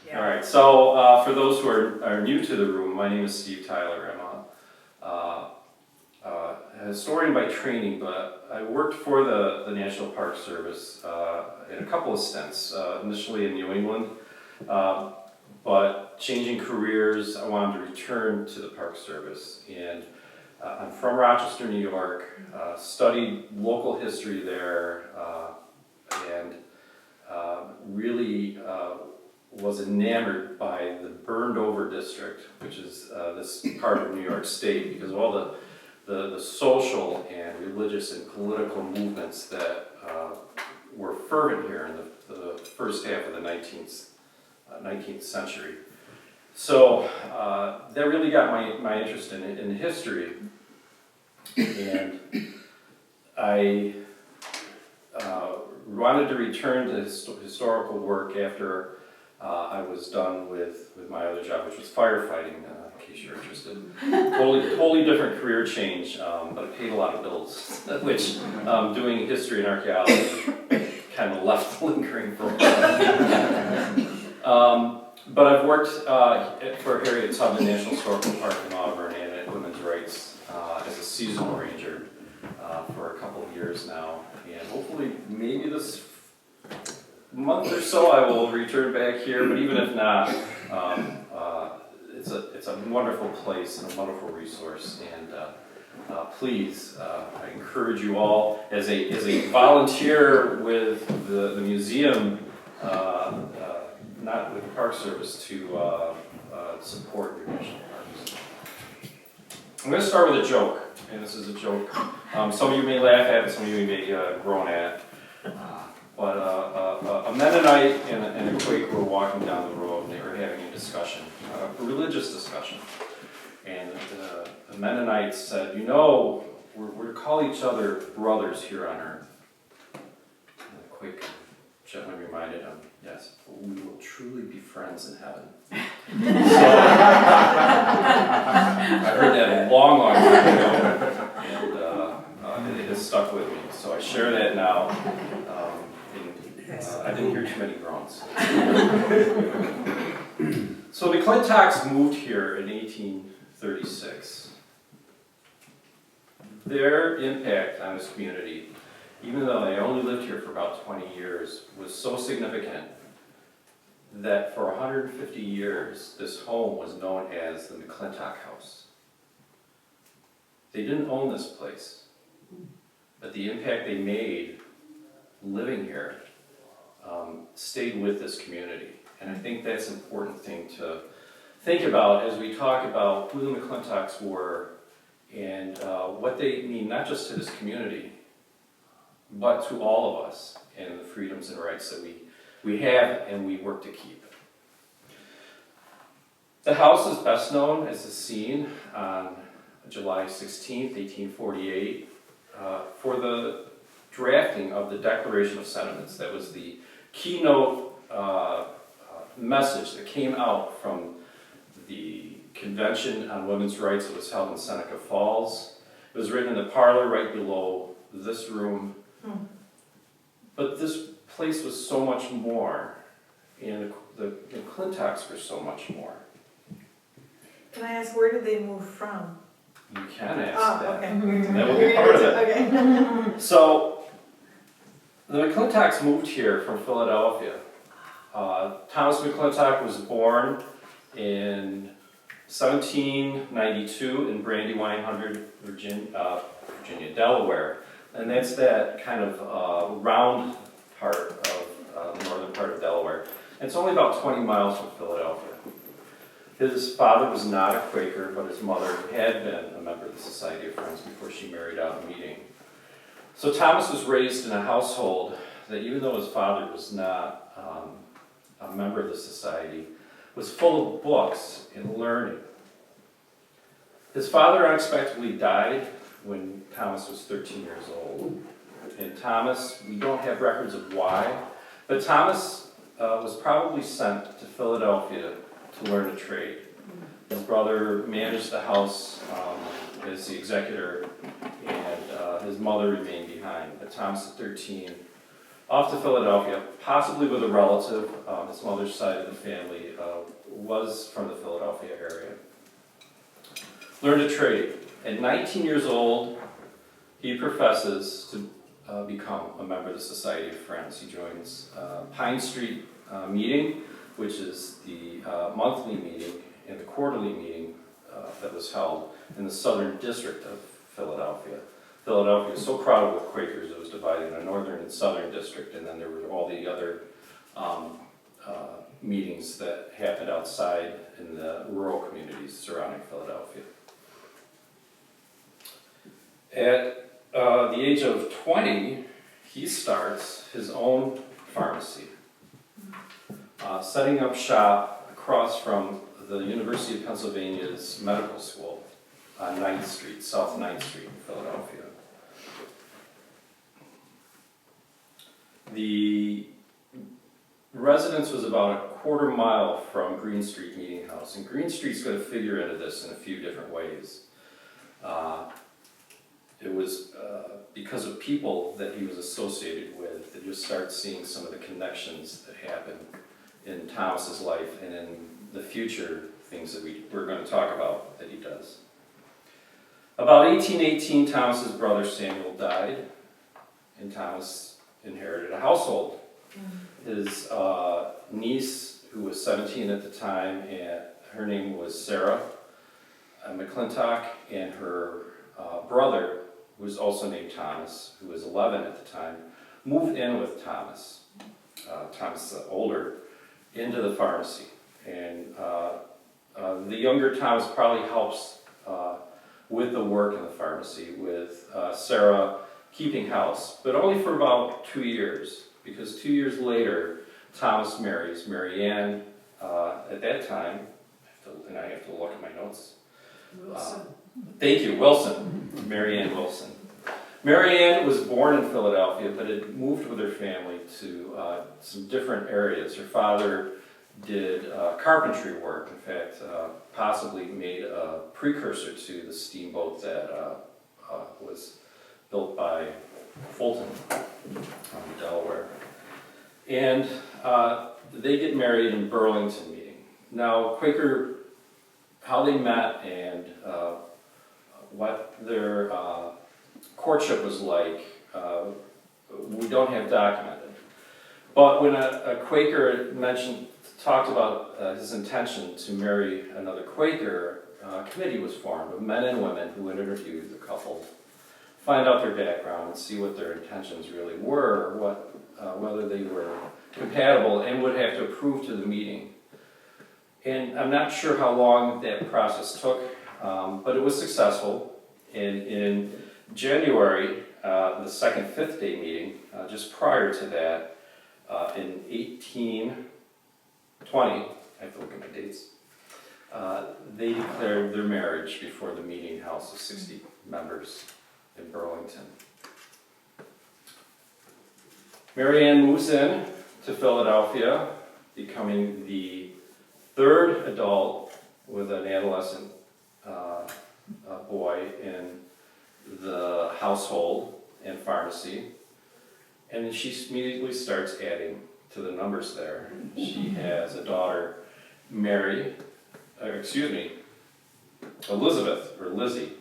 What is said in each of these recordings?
Yeah. All right, so for those who are new to the room, my name is Steve Tyler. I'm a historian by training, but I worked for the National Park Service in a couple of stints, initially in New England, but changing careers, I wanted to return to the Park Service. And I'm from Rochester, New York, studied local history there, and really was enamored by the burned over district, which is this part of New York State, because of all the social and religious and political movements that were fervent here in the first half of the 19th century. So that really got my interest in history, and I wanted to return to historical work after I was done with my other job, which was firefighting, in case you're interested. Totally different career change, but it paid a lot of bills, which doing history and archaeology kind of left lingering for a while. But I've worked for Harriet Tubman National Historical Park in Auburn and at Women's Rights as a seasonal ranger for a couple of years now, and hopefully maybe this month or so I will return back here, but even if not, it's a wonderful place and a wonderful resource, and please, I encourage you all, as a volunteer with the museum, not with the Park Service, to support your national parks. I'm going to start with a joke, and this is a joke. Some of you may laugh at it, some of you may groan at. But a Mennonite and a Quaker were walking down the road, and they were having a discussion, a religious discussion. And the Mennonite said, "You know, we're to call each other brothers here on earth." And the Quaker gently reminded him, "Yes, but we will truly be friends in heaven." So, I heard that a long time ago, and it has stuck with me. So I share that now. I didn't hear too many groans. So the M'Clintocks moved here in 1836. Their impact on this community, even though they only lived here for about 20 years, was so significant that for 150 years, this home was known as the M'Clintock House. They didn't own this place, but the impact they made living here stayed with this community. And I think that's an important thing to think about as we talk about who the M'Clintocks were and what they mean not just to this community, but to all of us and the freedoms and rights that we have and we work to keep. The house is best known as the scene on July 16th, 1848, for the drafting of the Declaration of Sentiments. That was the keynote message that came out from the Convention on Women's Rights that was held in Seneca Falls. It was written in the parlor right below this room. But this place was so much more, and the M'Clintocks were so much more. Can I ask, where did they move from? You can ask that. Okay. That will be part of it. Okay. So, the M'Clintocks moved here from Philadelphia. Thomas M'Clintock was born in 1792 in Brandywine Hundred, Virginia, Delaware. And that's that kind of round part of the northern part of Delaware. And it's only about 20 miles from Philadelphia. His father was not a Quaker, but his mother had been a member of the Society of Friends before she married out of Meeting. So Thomas was raised in a household that, even though his father was not a member of the society, was full of books and learning. His father unexpectedly died when Thomas was 13 years old. And Thomas, we don't have records of why, but Thomas was probably sent to Philadelphia to learn a trade. His brother managed the house as the executor, and his mother remained behind. But Thomas at 13 off to Philadelphia, possibly with a relative. His mother's side of the family was from the Philadelphia area. Learned a trade. At 19 years old, he professes to become a member of the Society of Friends. He joins Pine Street meeting, which is the monthly meeting and the quarterly meeting that was held in the Southern District of Philadelphia. Philadelphia was so crowded with Quakers, it was divided into a Northern and Southern District, and then there were all the other meetings that happened outside in the rural communities surrounding Philadelphia. At the age of 20, he starts his own pharmacy, setting up shop across from the University of Pennsylvania's medical school on 9th Street, South 9th Street in Philadelphia. The residence was about a quarter mile from Green Street Meetinghouse, and Green Street's going to figure into this in a few different ways. It was because of people that he was associated with that you start seeing some of the connections that happen in Thomas's life and in the future things that we're going to talk about that he does. About 1818, Thomas's brother Samuel died, and Thomas inherited a household. His niece, who was 17 at the time, and her name was Sarah M'Clintock, and her brother, who was also named Thomas, who was 11 at the time, moved in with Thomas, Thomas the older, into the pharmacy. And the younger Thomas probably helps with the work in the pharmacy, with Sarah keeping house, but only for about 2 years, because 2 years later, Thomas marries Mary Ann, at that time, and I have to look at my notes. Wilson. Thank you, Wilson, Mary Ann Wilson. Mary Ann was born in Philadelphia, but had moved with her family to some different areas. Her father did carpentry work, in fact, possibly made a precursor to the steamboat that was built by Fulton from Delaware. And they get married in Burlington meeting. Now, Quaker, how they met and what their courtship was like, we don't have documented. But when a Quaker talked about his intention to marry another Quaker, a committee was formed of men and women who would interview the couple, find out their background, and see what their intentions really were, whether they were compatible, and would have to approve to the meeting. And I'm not sure how long that process took, but it was successful. And in January, the second Fifth Day meeting, just prior to that, in 1820, I have to look at my dates, they declared their marriage before the meeting house of 60 members in Burlington. Mary Ann moves in to Philadelphia, becoming the third adult with an adolescent boy in the household and pharmacy, and then she immediately starts adding to the numbers there. She has a daughter, Elizabeth, or Lizzie,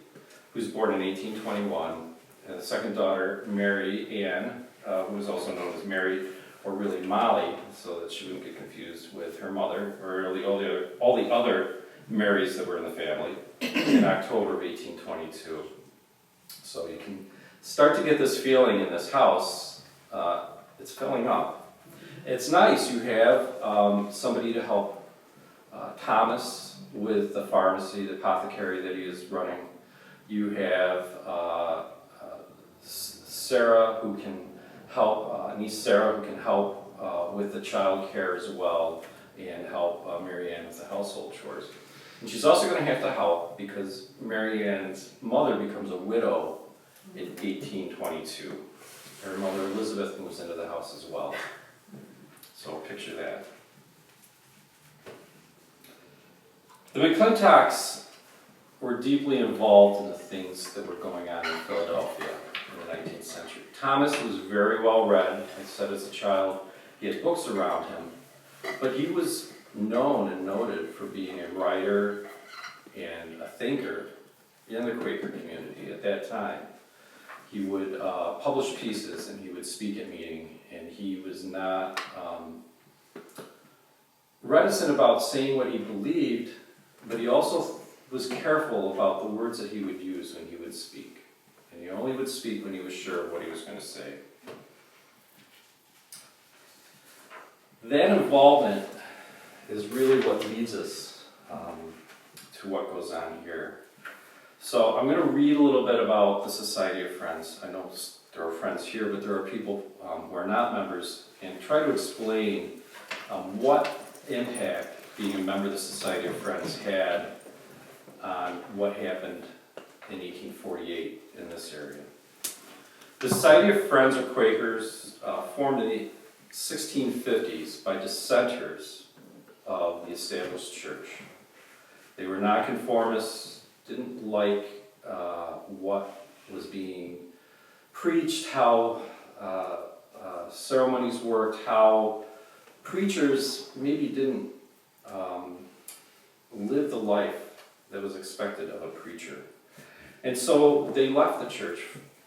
who's born in 1821, and a second daughter, Mary Ann, who is also known as Mary, or really Molly, so that she wouldn't get confused with her mother, or all the other Marys that were in the family, in October of 1822. So you can start to get this feeling in this house, it's filling up. It's nice, you have somebody to help Thomas with the pharmacy, the apothecary that he is running. You have Sarah, who can help, niece Sarah, who can help with the child care as well, and help Mary Ann with the household chores. And she's also going to have to help because Mary Ann's mother becomes a widow in 1822. Her mother Elizabeth moves into the house as well. So picture that. The M'Clintocks were deeply involved in the things that were going on in Philadelphia in the 19th century. Thomas was very well read. I said as a child, he had books around him, but he was known and noted for being a writer and a thinker in the Quaker community at that time. He would publish pieces and he would speak at meetings, and he was not reticent about saying what he believed, but he also was careful about the words that he would use when he would speak. And he only would speak when he was sure of what he was going to say. That involvement is really what leads us to what goes on here. So I'm going to read a little bit about the Society of Friends. I know there are friends here, but there are people who are not members, and try to explain what impact being a member of the Society of Friends had on what happened in 1848 in this area. The Society of Friends or Quakers formed in the 1650s by dissenters of the established church. They were nonconformists, didn't like what was being preached, how ceremonies worked, how preachers maybe didn't live the life that was expected of a preacher. And so they left the church,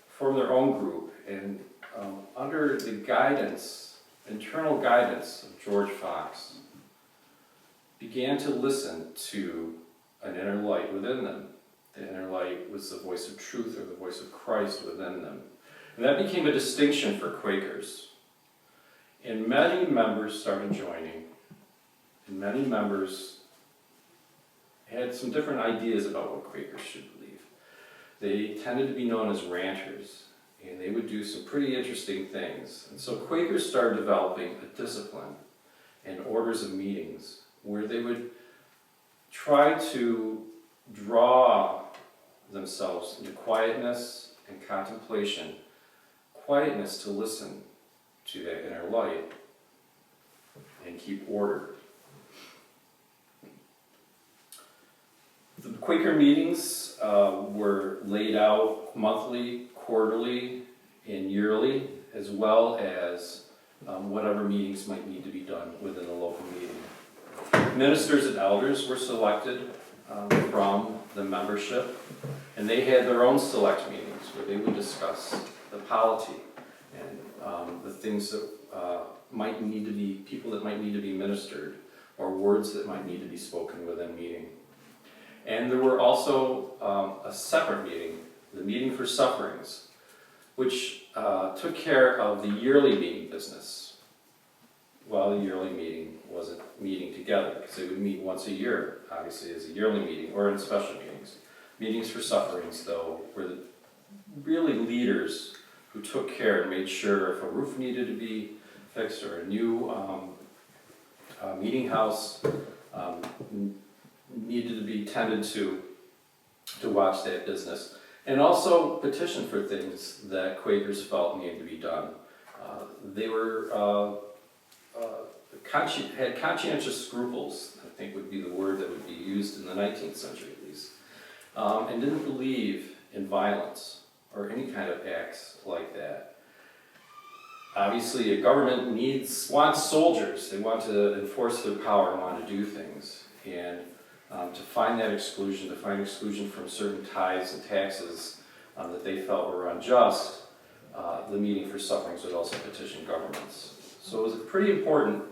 formed their own group, and under the guidance, internal guidance of George Fox, began to listen to an inner light within them. The inner light was the voice of truth, or the voice of Christ within them. And that became a distinction for Quakers. And many members started joining, and many members had some different ideas about what Quakers should believe. They tended to be known as ranters, and they would do some pretty interesting things. And so Quakers started developing a discipline and orders of meetings where they would try to draw themselves into quietness and contemplation, quietness to listen to that inner light and keep order. The Quaker meetings were laid out monthly, quarterly, and yearly, as well as whatever meetings might need to be done within the local meeting. Ministers and elders were selected from the membership, and they had their own select meetings where they would discuss the polity and the things that might need to be, people that might need to be ministered, or words that might need to be spoken within meeting. And there were also a separate meeting, the Meeting for Sufferings, which took care of the yearly meeting business, while the yearly meeting wasn't meeting together, because they would meet once a year, obviously, as a yearly meeting, or in special meetings. Meetings for Sufferings, though, were the really leaders who took care and made sure if a roof needed to be fixed, or a new meeting house needed to be tended to watch that business. And also petition for things that Quakers felt needed to be done. They were had conscientious scruples, I think would be the word that would be used in the 19th century at least, and didn't believe in violence or any kind of acts like that. Obviously, a government wants soldiers. They want to enforce their power and want to do things. And to find that exclusion, to find exclusion from certain tithes and taxes that they felt were unjust, the Meeting for Sufferings would also petition governments. So it was a pretty important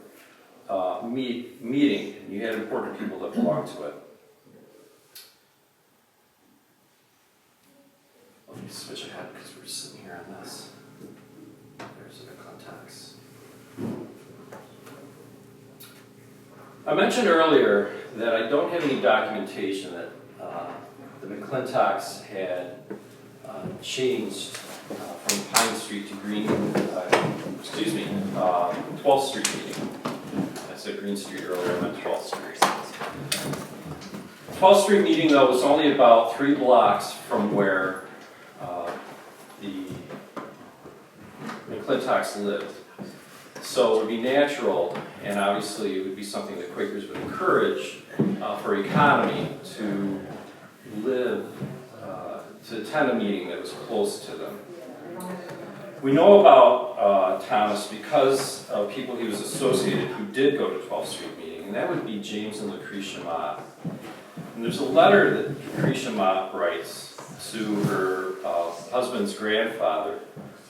meeting, and you had important people that belonged to it. Let me switch ahead because we're just sitting here on this. There's the M'Clintocks. I mentioned earlier that I don't have any documentation that the M'Clintocks had changed from Pine Street to 12th Street meeting. I said Green Street earlier, I meant 12th Street. 12th Street meeting, though, was only about 3 blocks from where the M'Clintocks lived. So it would be natural, and obviously it would be something that Quakers would encourage for economy to live, to attend a meeting that was close to them. We know about Thomas because of people he was associated who did go to 12th Street meeting, and that would be James and Lucretia Mott. And there's a letter that Lucretia Mott writes to her husband's grandfather,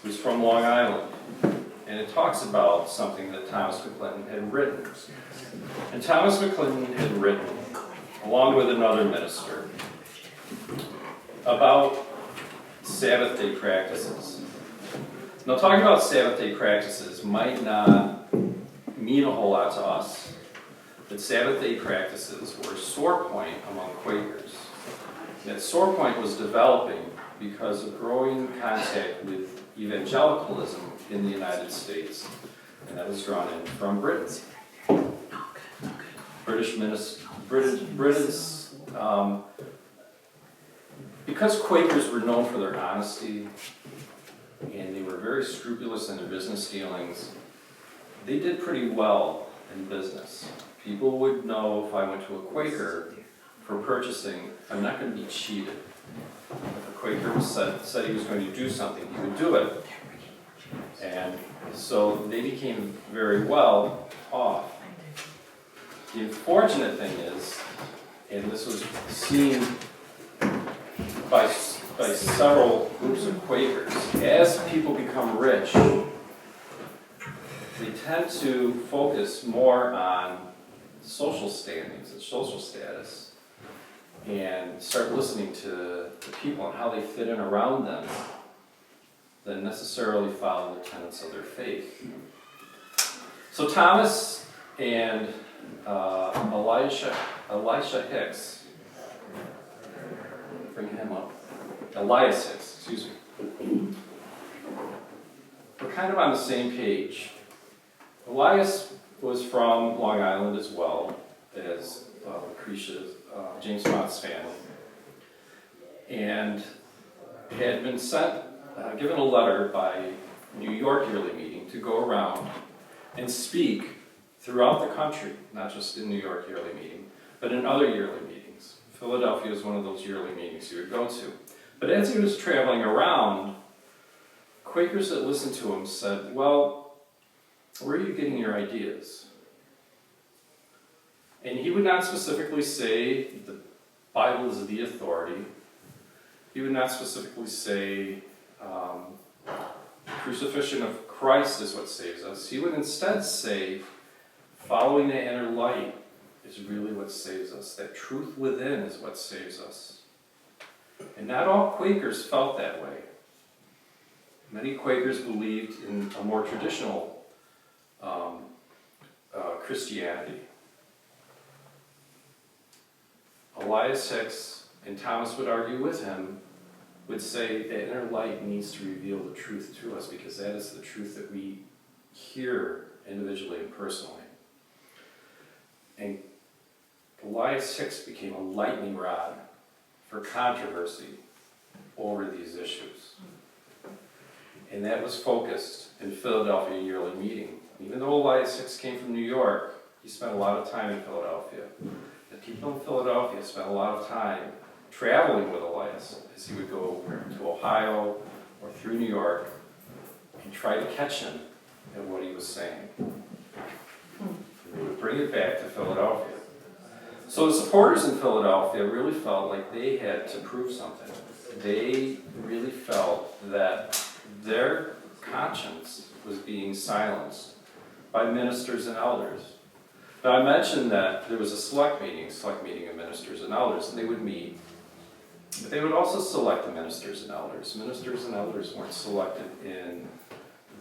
who's from Long Island. And it talks about something that Thomas McClinton had written. And Thomas McClinton had written, along with another minister, about Sabbath day practices. Now, talking about Sabbath day practices might not mean a whole lot to us, but Sabbath day practices were a sore point among Quakers. That sore point was developing because of growing contact with evangelicalism in the United States, and that was drawn in from Britain. Because Quakers were known for their honesty, and they were very scrupulous in their business dealings, they did pretty well in business. People would know if I went to a Quaker for purchasing, I'm not going to be cheated. If a Quaker said he was going to do something, he would do it. And so they became very well off. The unfortunate thing is, and this was seen by several groups of Quakers, as people become rich, they tend to focus more on social standings and social status and start listening to the people and how they fit in around them than necessarily follow the tenets of their faith. So Thomas and Elisha Hicks, bring him up, Elias Hicks, excuse me, we're kind of on the same page. Elias was from Long Island as well as Lucretia's, James Mott's family, and had been given a letter by New York Yearly Meeting to go around and speak throughout the country, not just in New York Yearly Meeting, but in other yearly meetings. Philadelphia is one of those yearly meetings he would go to. But as he was traveling around, Quakers that listened to him said, well, where are you getting your ideas? And he would not specifically say the Bible is the authority. He would not specifically say crucifixion of Christ is what saves us. He would instead say following the inner light is really what saves us. That truth within is what saves us. And not all Quakers felt that way. Many Quakers believed in a more traditional Christianity. Elias Hicks, and Thomas would argue with him, would say that inner light needs to reveal the truth to us because that is the truth that we hear individually and personally. And Elias Hicks became a lightning rod for controversy over these issues. And that was focused in Philadelphia Yearly Meeting. Even though Elias Hicks came from New York, he spent a lot of time in Philadelphia. The people in Philadelphia spent a lot of time traveling with Elias as he would go to Ohio or through New York and try to catch him at what he was saying. And they would bring it back to Philadelphia. So the supporters in Philadelphia really felt like they had to prove something. They really felt that their conscience was being silenced by ministers and elders. Now I mentioned that there was a select meeting of ministers and elders, and they would meet, but they would also select the ministers and elders. Ministers and elders weren't selected in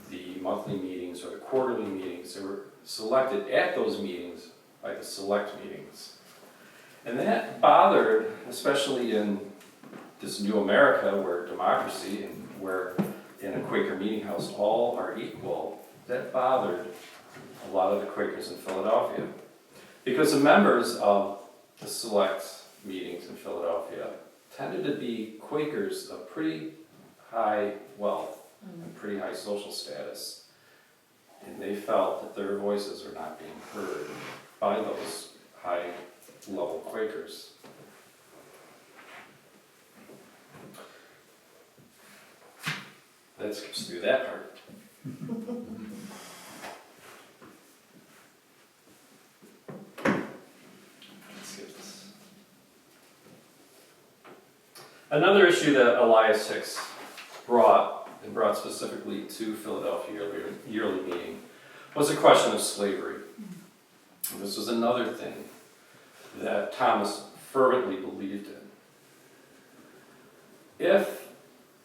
the monthly meetings or the quarterly meetings. They were selected at those meetings by the select meetings. And that bothered, especially in this new America where democracy and where in a Quaker Meetinghouse all are equal, that bothered a lot of the Quakers in Philadelphia. Because the members of the select meetings in Philadelphia tended to be Quakers of pretty high wealth and pretty high social status. And they felt that their voices were not being heard by those high-level Quakers. That skips through that part. Skip this. Another issue that Elias Hicks brought specifically to Philadelphia yearly meeting, was the question of slavery. And this was another thing that Thomas fervently believed in. If,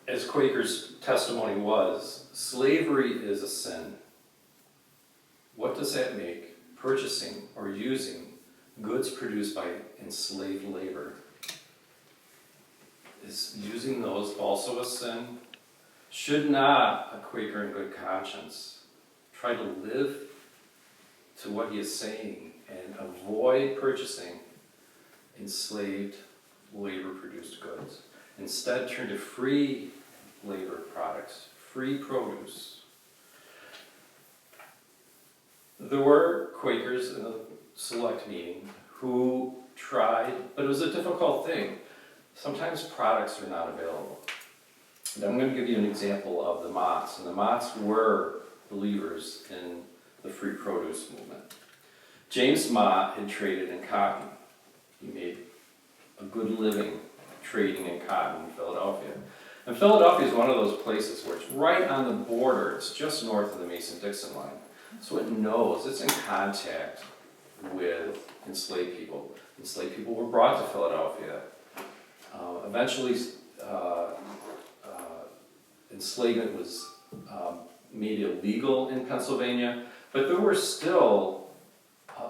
as Quaker's testimony was, slavery is a sin, what does that make purchasing or using goods produced by enslaved labor? Is using those also a sin? Should not a Quaker in good conscience try to live to what he is saying and avoid purchasing enslaved labor-produced goods? Instead, turn to free labor products, free produce. There were Quakers in the select meeting who tried, but it was a difficult thing. Sometimes products are not available. And I'm going to give you an example of the Motts. And the Motts were believers in the free produce movement. James Mott had traded in cotton. He made a good living trading in cotton in Philadelphia. And Philadelphia is one of those places where it's right on the border. It's just north of the Mason-Dixon line. So it knows, it's in contact with enslaved people. Enslaved people were brought to Philadelphia. Eventually, enslavement was made illegal in Pennsylvania, but there were still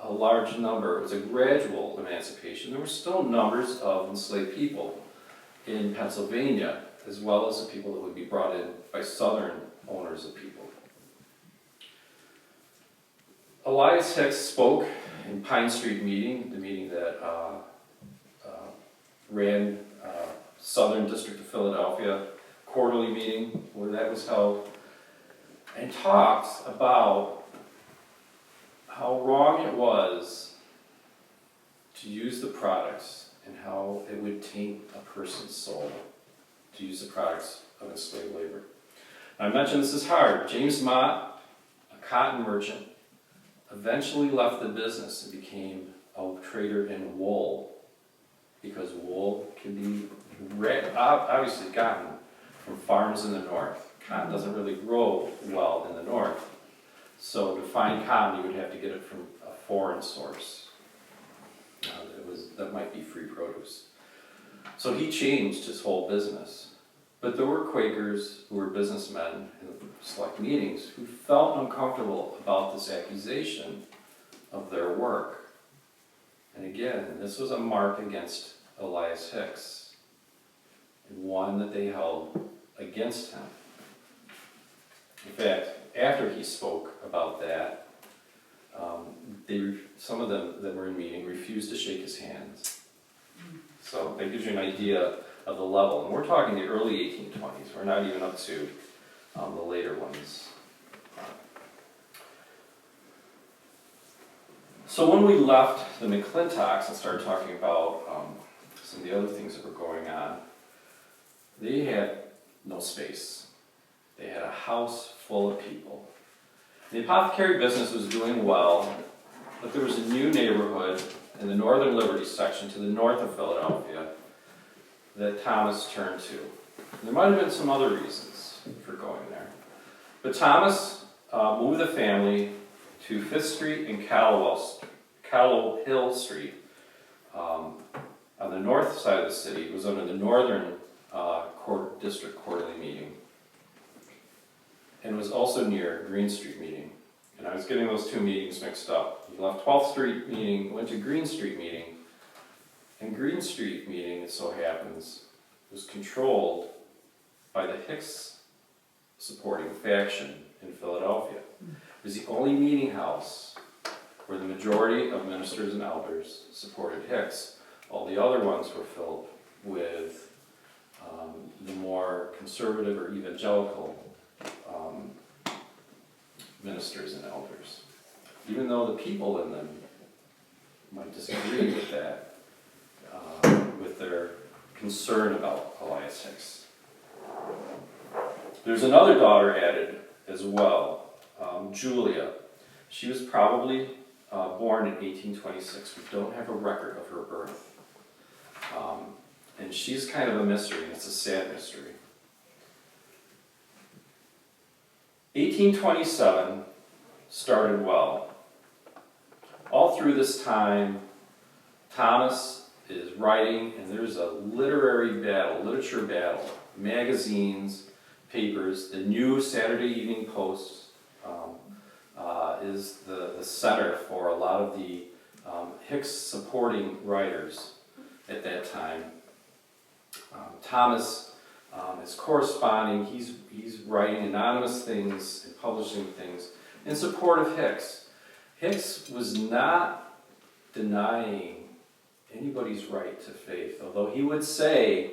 a large number, it was a gradual emancipation, there were still numbers of enslaved people in Pennsylvania, as well as the people that would be brought in by southern owners of people. Elias Hicks spoke in Pine Street meeting, the meeting that ran Southern District of Philadelphia, quarterly meeting where that was held, and talked about how wrong it was to use the products and how it would taint a person's soul to use the products of enslaved labor. I mentioned this is hard. James Mott, a cotton merchant, eventually left the business and became a trader in wool, because wool can be obviously gotten from farms in the north. Cotton doesn't really grow well in the north. So to find cotton, you would have to get it from a foreign source. That might be free produce. So he changed his whole business. But there were Quakers who were businessmen in the select meetings who felt uncomfortable about this accusation of their work. And again, this was a mark against Elias Hicks, and one that they held against him. In fact, after he spoke about that, some of them that were in meeting refused to shake his hands. So that gives you an idea of the level. And we're talking the early 1820s. We're not even up to the later ones. So when we left the M'Clintocks and started talking about some of the other things that were going on, they had no space. They had a house full of people. The apothecary business was doing well, but there was a new neighborhood in the Northern Liberty section to the north of Philadelphia that Thomas turned to. There might have been some other reasons for going there. But Thomas moved the family to 5th Street and Callow Hill Street on the north side of the city. It was under the Northern District Quarterly Meeting, and was also near Green Street Meeting. And I was getting those two meetings mixed up. He left 12th Street Meeting, went to Green Street Meeting, and Green Street Meeting, it so happens, was controlled by the Hicks supporting faction in Philadelphia. It was the only meeting house where the majority of ministers and elders supported Hicks. All the other ones were filled with the more conservative or evangelical ministers and elders. Even though the people in them might disagree with that, with their concern about Elias Hicks. There's another daughter added as well, Julia. She was probably born in 1826. We don't have a record of her birth. And she's kind of a mystery, and it's a sad mystery. 1827 started well. All through this time, Thomas is writing, and there's a literary battle, literature battle, magazines, papers. The new Saturday Evening Post is the center for a lot of the Hicks supporting writers at that time. Thomas is corresponding, he's writing anonymous things and publishing things in support of Hicks. Hicks was not denying anybody's right to faith, although he would say,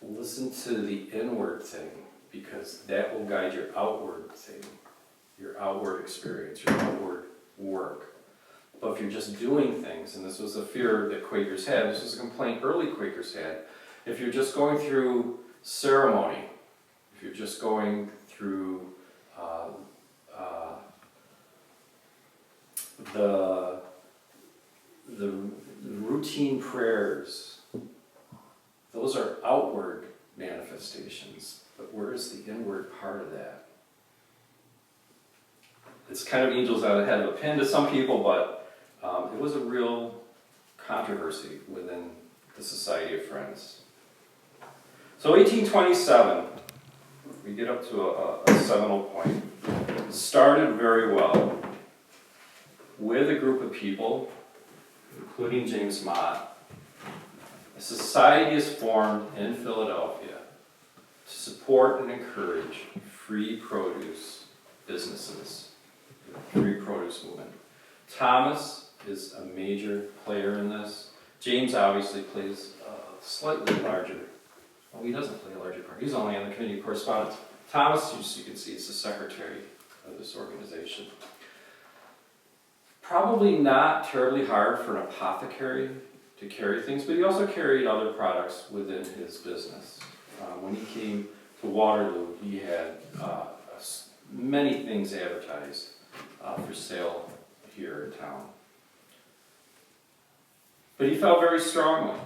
listen to the inward thing, because that will guide your outward thing, your outward experience, your outward work. But if you're just doing things, and this was a fear that Quakers had, this was a complaint early Quakers had, if you're just going through ceremony, if you're just going through the routine prayers, those are outward manifestations. But where's the inward part of that? It's kind of angels out ahead of a pin to some people, but it was a real controversy within the Society of Friends. So 1827, we get up to a seminal point. It started very well with a group of people, including James Mott. A society is formed in Philadelphia to support and encourage free produce businesses, the free produce movement. Thomas is a major player in this. James obviously plays a slightly larger, well, he doesn't play a larger part. He's only on the committee of correspondence. Thomas, as you can see, is the secretary of this organization. Probably not terribly hard for an apothecary to carry things, but he also carried other products within his business. When he came to Waterloo, he had many things advertised for sale here in town. But he felt very strongly,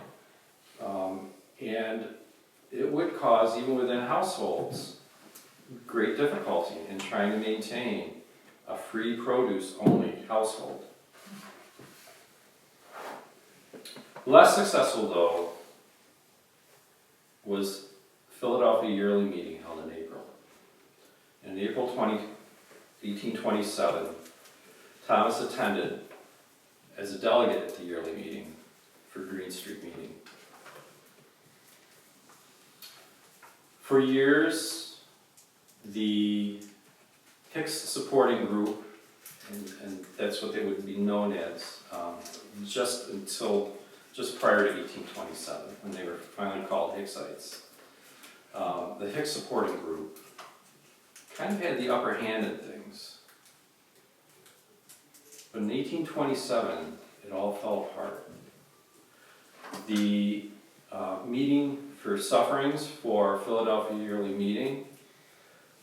and it would cause, even within households, great difficulty in trying to maintain a free produce only household. Less successful, though, was Philadelphia Yearly Meeting held in April. In April 1827, Thomas attended as a delegate at the yearly meeting for Green Street meeting. For years, the Hicks supporting group, and that's what they would be known as, just prior to 1827, when they were finally called Hicksites. The Hicks supporting group kind of had the upper hand in things. But in 1827, it all fell apart. The meeting for sufferings for Philadelphia Yearly Meeting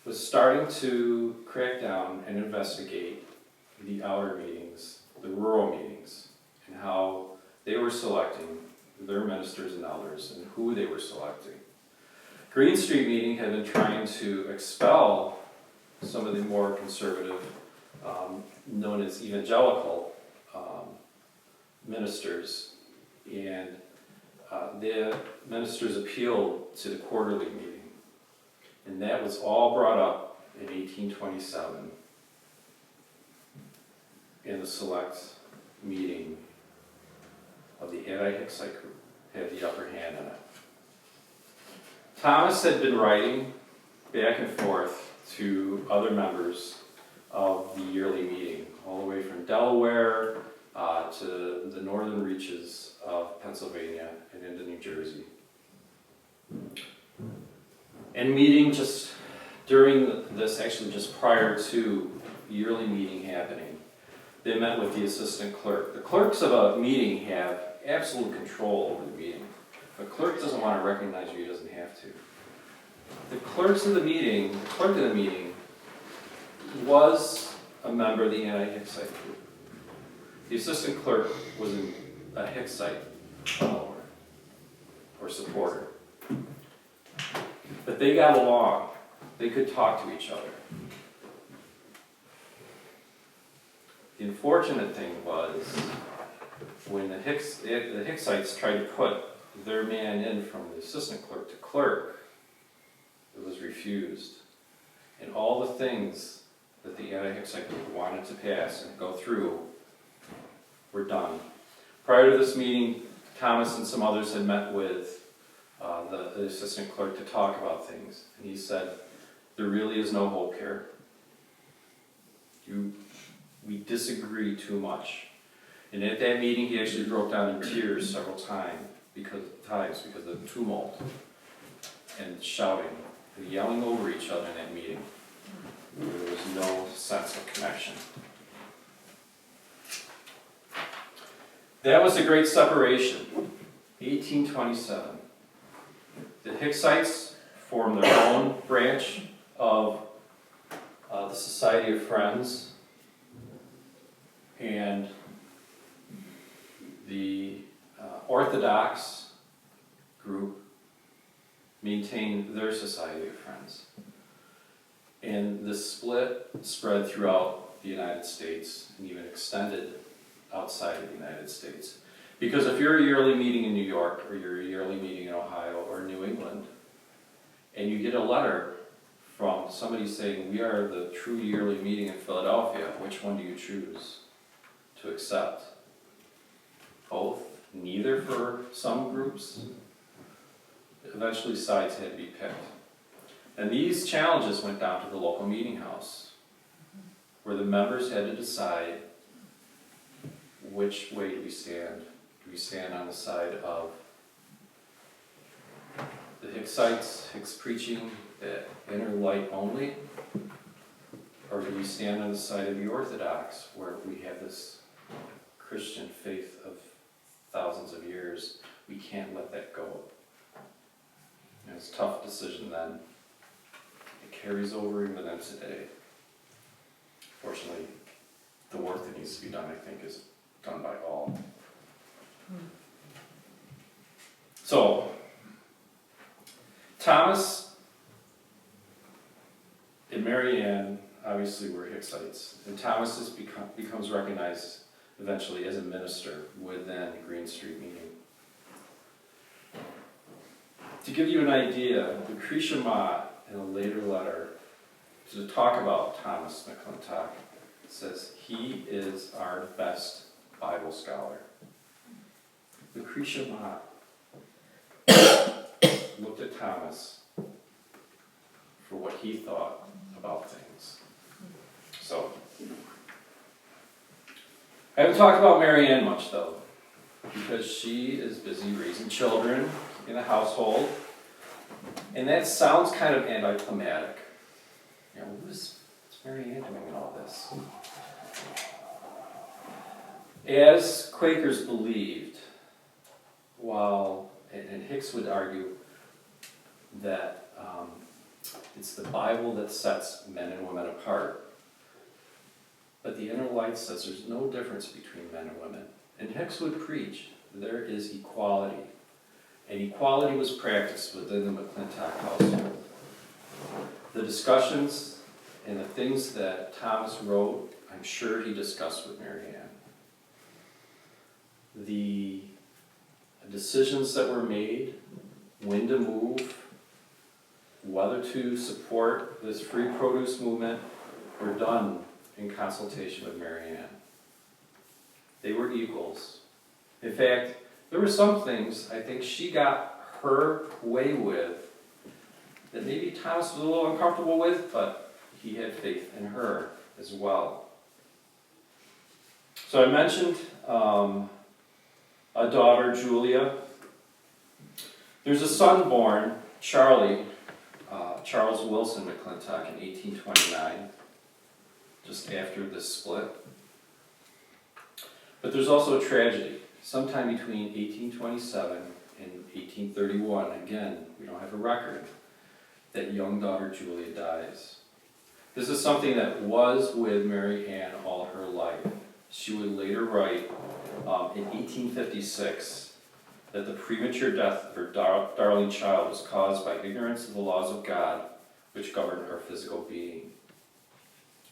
was starting to crack down and investigate the outer meetings, the rural meetings, and how they were selecting their ministers and elders and who they were selecting. Green Street Meeting had been trying to expel some of the more conservative, known as evangelical ministers, and the ministers appealed to the quarterly meeting. And that was all brought up in 1827 in the select meeting of the anti-Hicksite group, had the upper hand in it. Thomas had been writing back and forth to other members of the yearly meeting, all the way from Delaware to the northern reaches of Pennsylvania and into New Jersey. And meeting just during this, actually just prior to the yearly meeting happening, they met with the assistant clerk. The clerks of a meeting have absolute control over the meeting. If a clerk doesn't want to recognize you, he doesn't have to. the clerk of the meeting was a member of the anti-Hicksite group. The assistant clerk was a Hicksite follower or supporter. But they got along. They could talk to each other. The unfortunate thing was when the Hicksites tried to put their man in from the assistant clerk to clerk, it was refused. And all the things that the anti-Hicksite group wanted to pass and go through were done. Prior to this meeting, Thomas and some others had met with the assistant clerk to talk about things. And he said, there really is no hope here. We disagree too much. And at that meeting, he actually broke down in tears several times because of the tumult and shouting and yelling over each other in that meeting. There was no sense of connection. That was the Great Separation, 1827. The Hicksites formed their own branch of the Society of Friends, and the Orthodox group maintained their Society of Friends. And the split spread throughout the United States and even extended outside of the United States. Because if you're a yearly meeting in New York, or you're a yearly meeting in Ohio or New England, and you get a letter from somebody saying, we are the true yearly meeting in Philadelphia, which one do you choose to accept? Both? Neither for some groups? Eventually sides had to be picked. And these challenges went down to the local meeting house, where the members had to decide which way do we stand. Do we stand on the side of the Hicksites, Hicks preaching, that inner light only? Or do we stand on the side of the Orthodox, where we have this Christian faith of thousands of years? We can't let that go. And it's a tough decision then. It carries over even then today. Fortunately, the work that needs to be done, I think, is done by all. So, Thomas and Mary Ann obviously were Hicksites, and Thomas becomes recognized eventually as a minister within Green Street meeting. To give you an idea, Lucretia Mott, in a later letter, to talk about Thomas M'Clintock, says he is our best Bible scholar. Lucretia Mott looked at Thomas for what he thought about things. So, I haven't talked about Mary Ann much though, because she is busy raising children in the household, and that sounds kind of anticlimactic. You know, what's Mary Ann doing in all this? As Quakers believed, and Hicks would argue that it's the Bible that sets men and women apart, but the inner light says there's no difference between men and women. And Hicks would preach there is equality, and equality was practiced within the M'Clintock household. The discussions and the things that Thomas wrote, I'm sure he discussed with Mary Ann. The decisions that were made, when to move, whether to support this free produce movement, were done in consultation with Mary Ann. They were equals. In fact, there were some things I think she got her way with that maybe Thomas was a little uncomfortable with, but he had faith in her as well. So I mentioned a daughter, Julia. There's a son born, Charles Wilson M'Clintock, in 1829, just after this split. But there's also a tragedy. Sometime between 1827 and 1831, again, we don't have a record, that young daughter Julia dies. This is something that was with Mary Ann all her life. She would later write in 1856 that the premature death of her darling child was caused by ignorance of the laws of God which govern her physical being.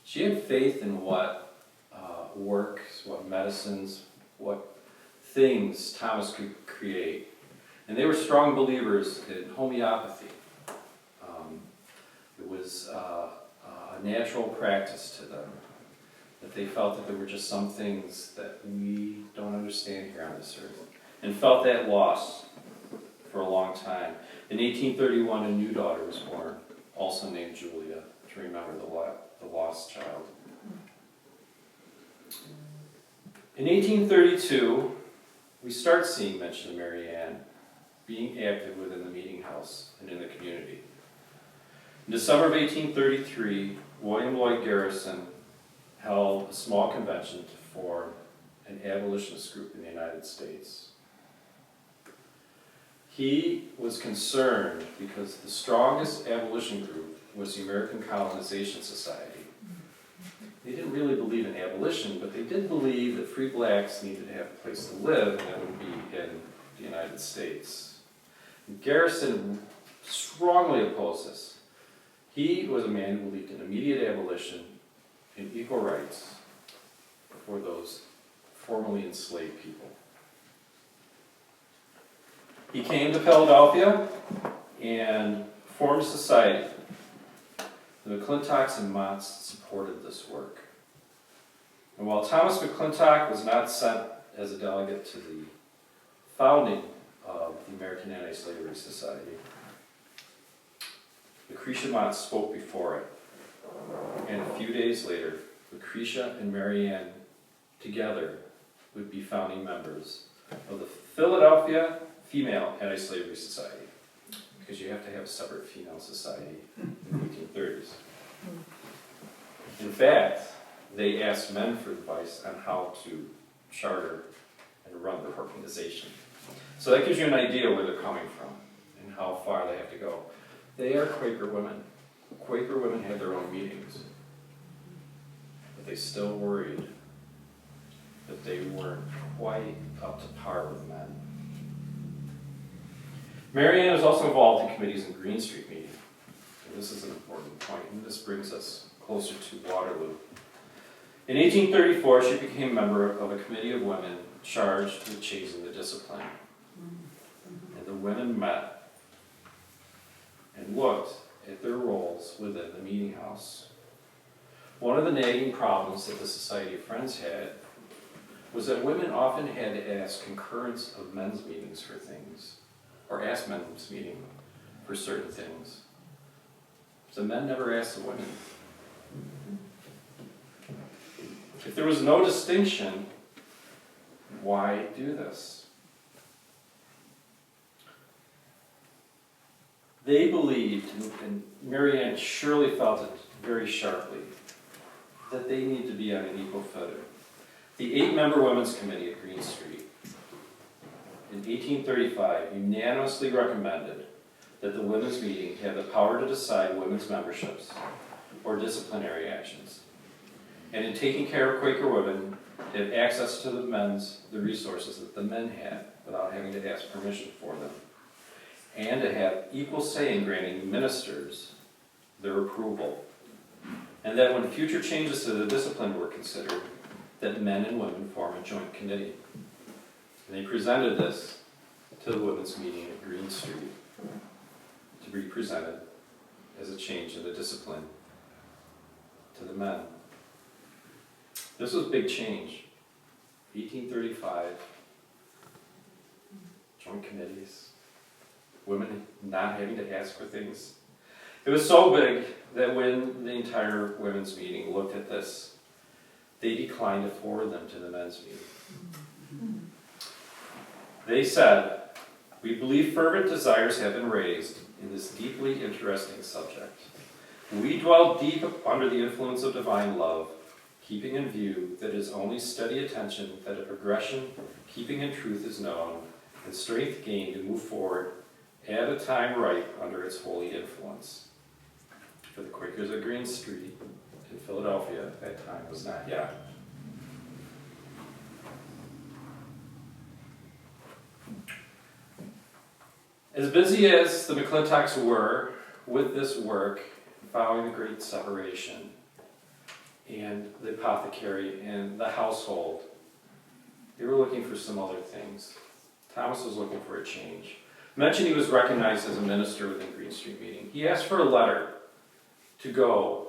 She had faith in what works, what medicines, what things Thomas could create. And they were strong believers in homeopathy. It was a natural practice to them, that they felt that there were just some things that we don't understand here on this earth, and felt that loss for a long time. In 1831, a new daughter was born, also named Julia, to remember the lost child. In 1832, we start seeing mention of Mary Ann being active within the meeting house and in the community. In December of 1833, William Lloyd Garrison held a small convention to form an abolitionist group in the United States. He was concerned because the strongest abolition group was the American Colonization Society. They didn't really believe in abolition, but they did believe that free blacks needed to have a place to live, and that would be in the United States. And Garrison strongly opposed this. He was a man who believed in immediate abolition and equal rights for those formerly enslaved people. He came to Philadelphia and formed a society. The M'Clintocks and Monts supported this work. And while Thomas M'Clintock was not sent as a delegate to the founding of the American Anti-Slavery Society, Lucretia Mott spoke before it. And a few days later, Lucretia and Mary Ann together would be founding members of the Philadelphia Female Anti-Slavery Society, because you have to have a separate female society in the 1830s. In fact, they asked men for advice on how to charter and run their organization. So that gives you an idea where they're coming from and how far they have to go. They are Quaker women. Quaker women had their own meetings, but they still worried that they weren't quite up to par with men. Mary Ann is also involved in committees in Green Street meeting. And this is an important point, and this brings us closer to Waterloo. In 1834, she became a member of a committee of women charged with changing the discipline. And the women met and looked at their roles within the meeting house. One of the nagging problems that the Society of Friends had was that women often had to ask concurrence of men's meetings for things, or ask men's meeting for certain things. The men never asked the women. If there was no distinction, why do this? They believed, and Mary Ann surely felt it very sharply, that they need to be on an equal footing. The 8-member Women's Committee at Green Street in 1835 unanimously recommended that the women's meeting have the power to decide women's memberships or disciplinary actions, and in taking care of Quaker women, have access to the resources that the men had without having to ask permission for them, and to have equal say in granting ministers their approval, and that when future changes to the discipline were considered, that men and women form a joint committee. And they presented this to the women's meeting at Green Street to be presented as a change in the discipline to the men. This was a big change. 1835, joint committees, women not having to ask for things. It was so big that when the entire women's meeting looked at this, they declined to forward them to the men's meeting. They said, "We believe fervent desires have been raised in this deeply interesting subject. We dwell deep under the influence of divine love, keeping in view that it is only steady attention that a progression, keeping in truth is known, and strength gained to move forward at a time ripe under its holy influence. Quakers at Green Street in Philadelphia at that time was not yet. As busy as the McClintocks were with this work, following the Great Separation, and the apothecary and the household, they were looking for some other things. Thomas was looking for a change. I mentioned he was recognized as a minister within Green Street Meeting. He asked for a letter to go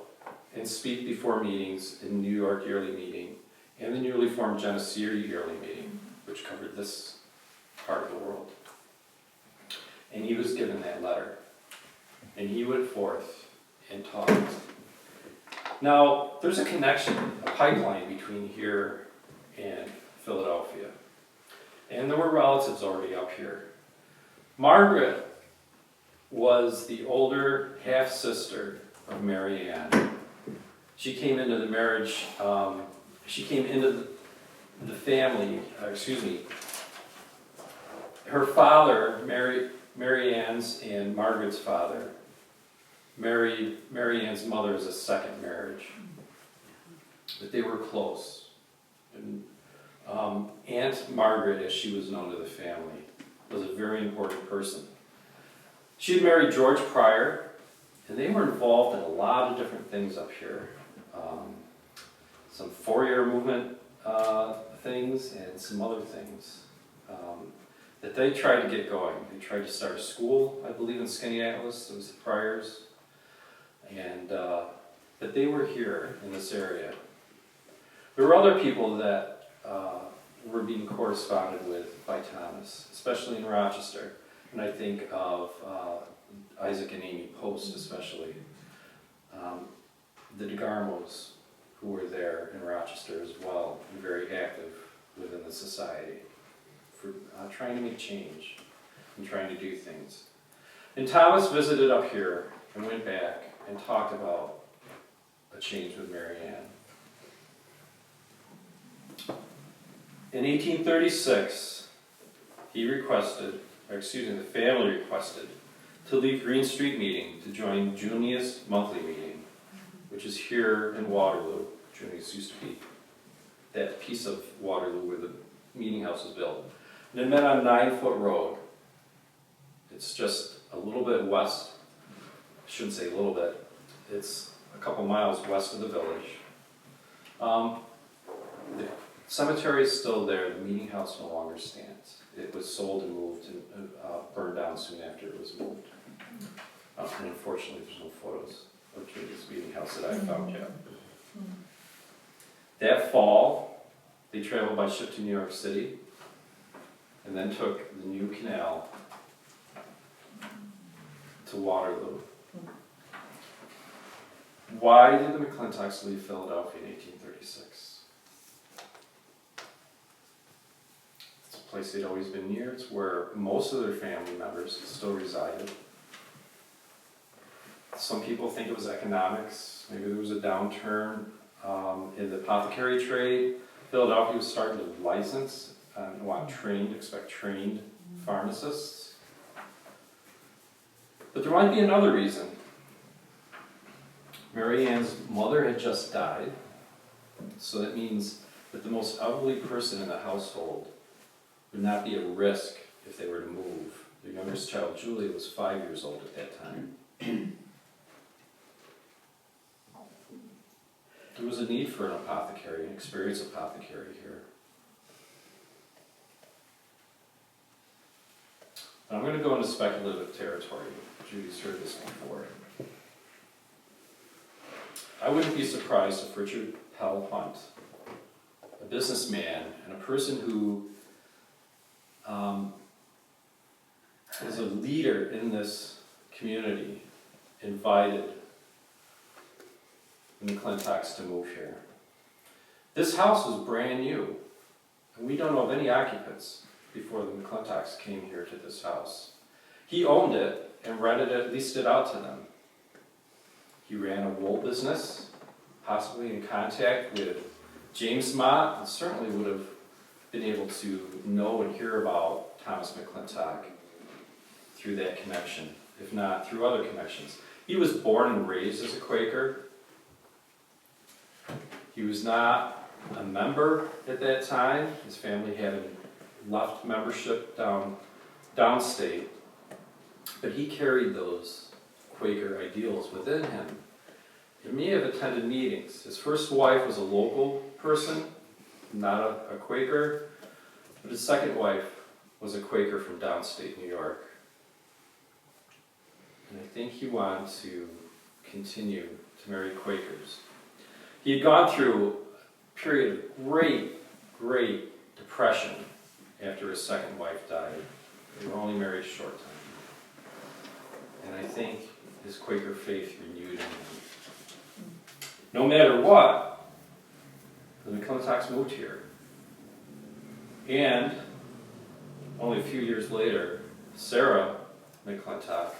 and speak before meetings in New York Yearly Meeting and the newly formed Genesee Yearly Meeting, which covered this part of the world. And he was given that letter. And he went forth and talked. Now, there's a connection, a pipeline between here and Philadelphia. And there were relatives already up here. Margaret was the older half-sister of Mary Ann. She came into the marriage, she came into the family, her father, Mary Ann's and Margaret's father, married Mary Ann's mother as a second marriage. But they were close. And Aunt Margaret, as she was known to the family, was a very important person. She had married George Pryor, and they were involved in a lot of different things up here. Some four-year movement things and some other things that they tried to get going. They tried to start a school, I believe, in Skaneateles. It was the Pryors. And, but they were here in this area. There were other people that were being corresponded with by Thomas, especially in Rochester. And I think of Isaac and Amy Post, especially. The DeGarmos, who were there in Rochester as well, and very active within the society for trying to make change and trying to do things. And Thomas visited up here and went back and talked about a change with Mary Ann. In 1836, the family requested to leave Green Street Meeting to join Junius Monthly Meeting, which is here in Waterloo. Junius used to be that piece of Waterloo where the meeting house was built. And it met on 9-Foot Road. It's just a little bit west, I shouldn't say a little bit, it's a couple miles west of the village. The cemetery is still there, the meeting house no longer stands. It was sold and moved and burned down soon after it was moved. And unfortunately there's no photos of Junius meeting house that I found yet. That fall, they traveled by ship to New York City and then took the new canal to Waterloo. Why did the McClintocks leave Philadelphia in 1836? It's a place they'd always been near. It's where most of their family members still resided. Some people think it was economics. Maybe there was a downturn in the apothecary trade. Philadelphia was starting to license and expect trained pharmacists. But there might be another reason. Mary Ann's mother had just died, so that means that the most elderly person in the household would not be at risk if they were to move. Their youngest child, Julia, was 5 years old at that time. There was a need for an apothecary, an experienced apothecary here. Now I'm going to go into speculative territory. Judy's heard this before. I wouldn't be surprised if Richard Pell Hunt, a businessman and a person who is a leader in this community, invited the McClintocks to move here. This house was brand new, and we don't know of any occupants before the McClintocks came here to this house. He owned it and rented it, leased it out to them. He ran a wool business, possibly in contact with James Mott, and certainly would have been able to know and hear about Thomas McClintock through that connection, if not through other connections. He was born and raised as a Quaker. He was not a member at that time. His family had left membership downstate, but he carried those Quaker ideals within him. He may have attended meetings. His first wife was a local person, not a Quaker, but his second wife was a Quaker from downstate New York. And I think he wanted to continue to marry Quakers. He had gone through a period of great depression after his second wife died. They were only married a short time. And I think his Quaker faith renewed in him. No matter what, the M'Clintocks moved here. And only a few years later, Sarah M'Clintock,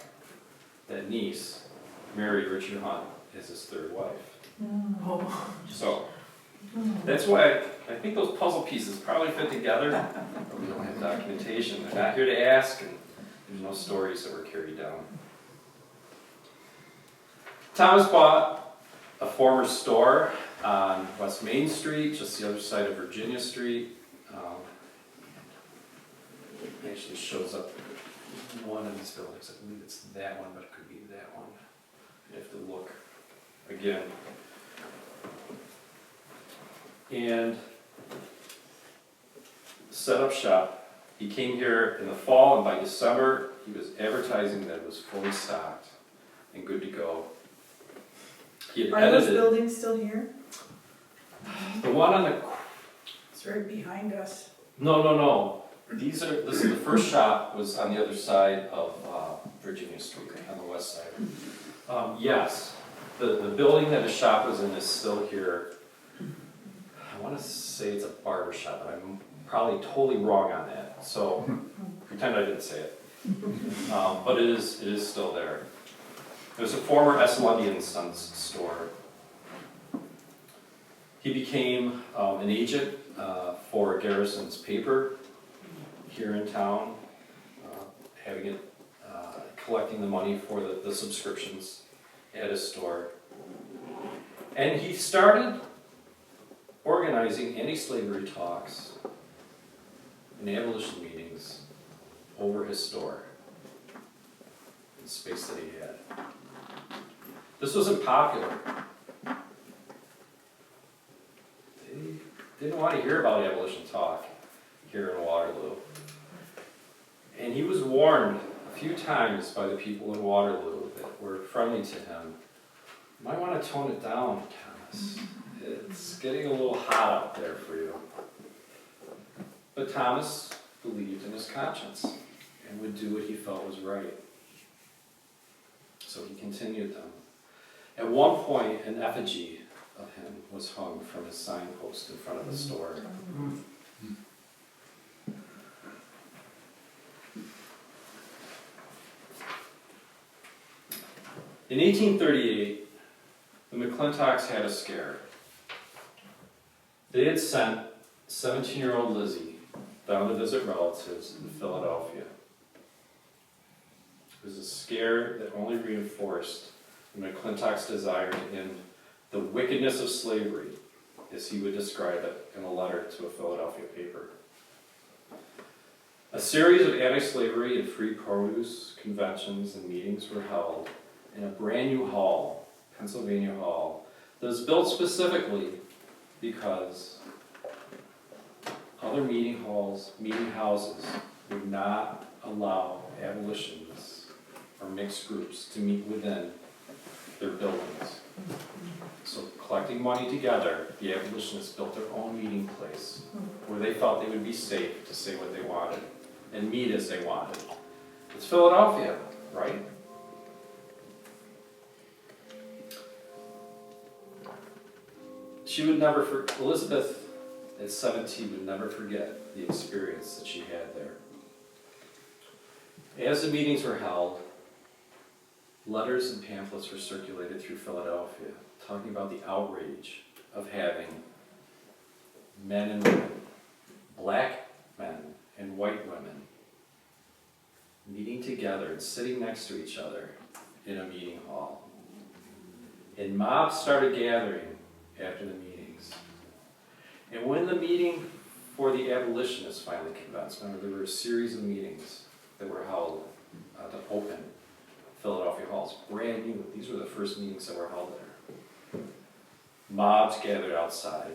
that niece, married Richard Hunt as his third wife. So that's why I think those puzzle pieces probably fit together, but we don't have documentation. They're not here to ask, and there's no stories that were carried down. Thomas bought a former store on West Main Street, just the other side of Virginia Street. It actually shows up in one of these buildings. I believe it's that one, but it could be that one. You have to look again. And set up shop. He came here in the fall, and by December, he was advertising that it was fully stocked and good to go. He had Are those edited buildings still here? the one on the. It's right behind us. No. This is the first shop was on the other side of Virginia Street, on the west side. Yes, the building that the shop was in is still here. I want to say it's a barber shop, but I'm probably totally wrong on that. So pretend I didn't say it. But it is still there. It was a former S. Lundy and Sons store. He became an agent for Garrison's paper here in town, having it, collecting the money for the subscriptions at his store. And he started organizing anti-slavery talks and abolition meetings over his store, the space that he had. This wasn't popular. They didn't want to hear about abolition talk here in Waterloo. And he was warned a few times by the people in Waterloo that were friendly to him. You might want to tone it down, Thomas. It's getting a little hot out there for you. But Thomas believed in his conscience and would do what he felt was right. So he continued them. At one point, an effigy of him was hung from his signpost in front of the store. In 1838, the M'Clintocks had a scare. They had sent 17-year-old Lizzie down to visit relatives in Philadelphia. It was a scare that only reinforced the M'Clintock's desire to end the wickedness of slavery, as he would describe it in a letter to a Philadelphia paper. A series of anti-slavery and free produce conventions and meetings were held in a brand new hall, Pennsylvania Hall, that was built specifically because other meeting houses would not allow abolitionists or mixed groups to meet within their buildings. So collecting money together, the abolitionists built their own meeting place where they felt they would be safe to say what they wanted and meet as they wanted. It's Philadelphia, right? She would never, Elizabeth at 17 would never forget the experience that she had there. As the meetings were held, letters and pamphlets were circulated through Philadelphia talking about the outrage of having men and women, black men and white women, meeting together and sitting next to each other in a meeting hall. And mobs started gathering after the meetings. And when the meeting for the abolitionists finally commenced, remember there were a series of meetings that were held to open Philadelphia halls, brand new. These were the first meetings that were held there. Mobs gathered outside.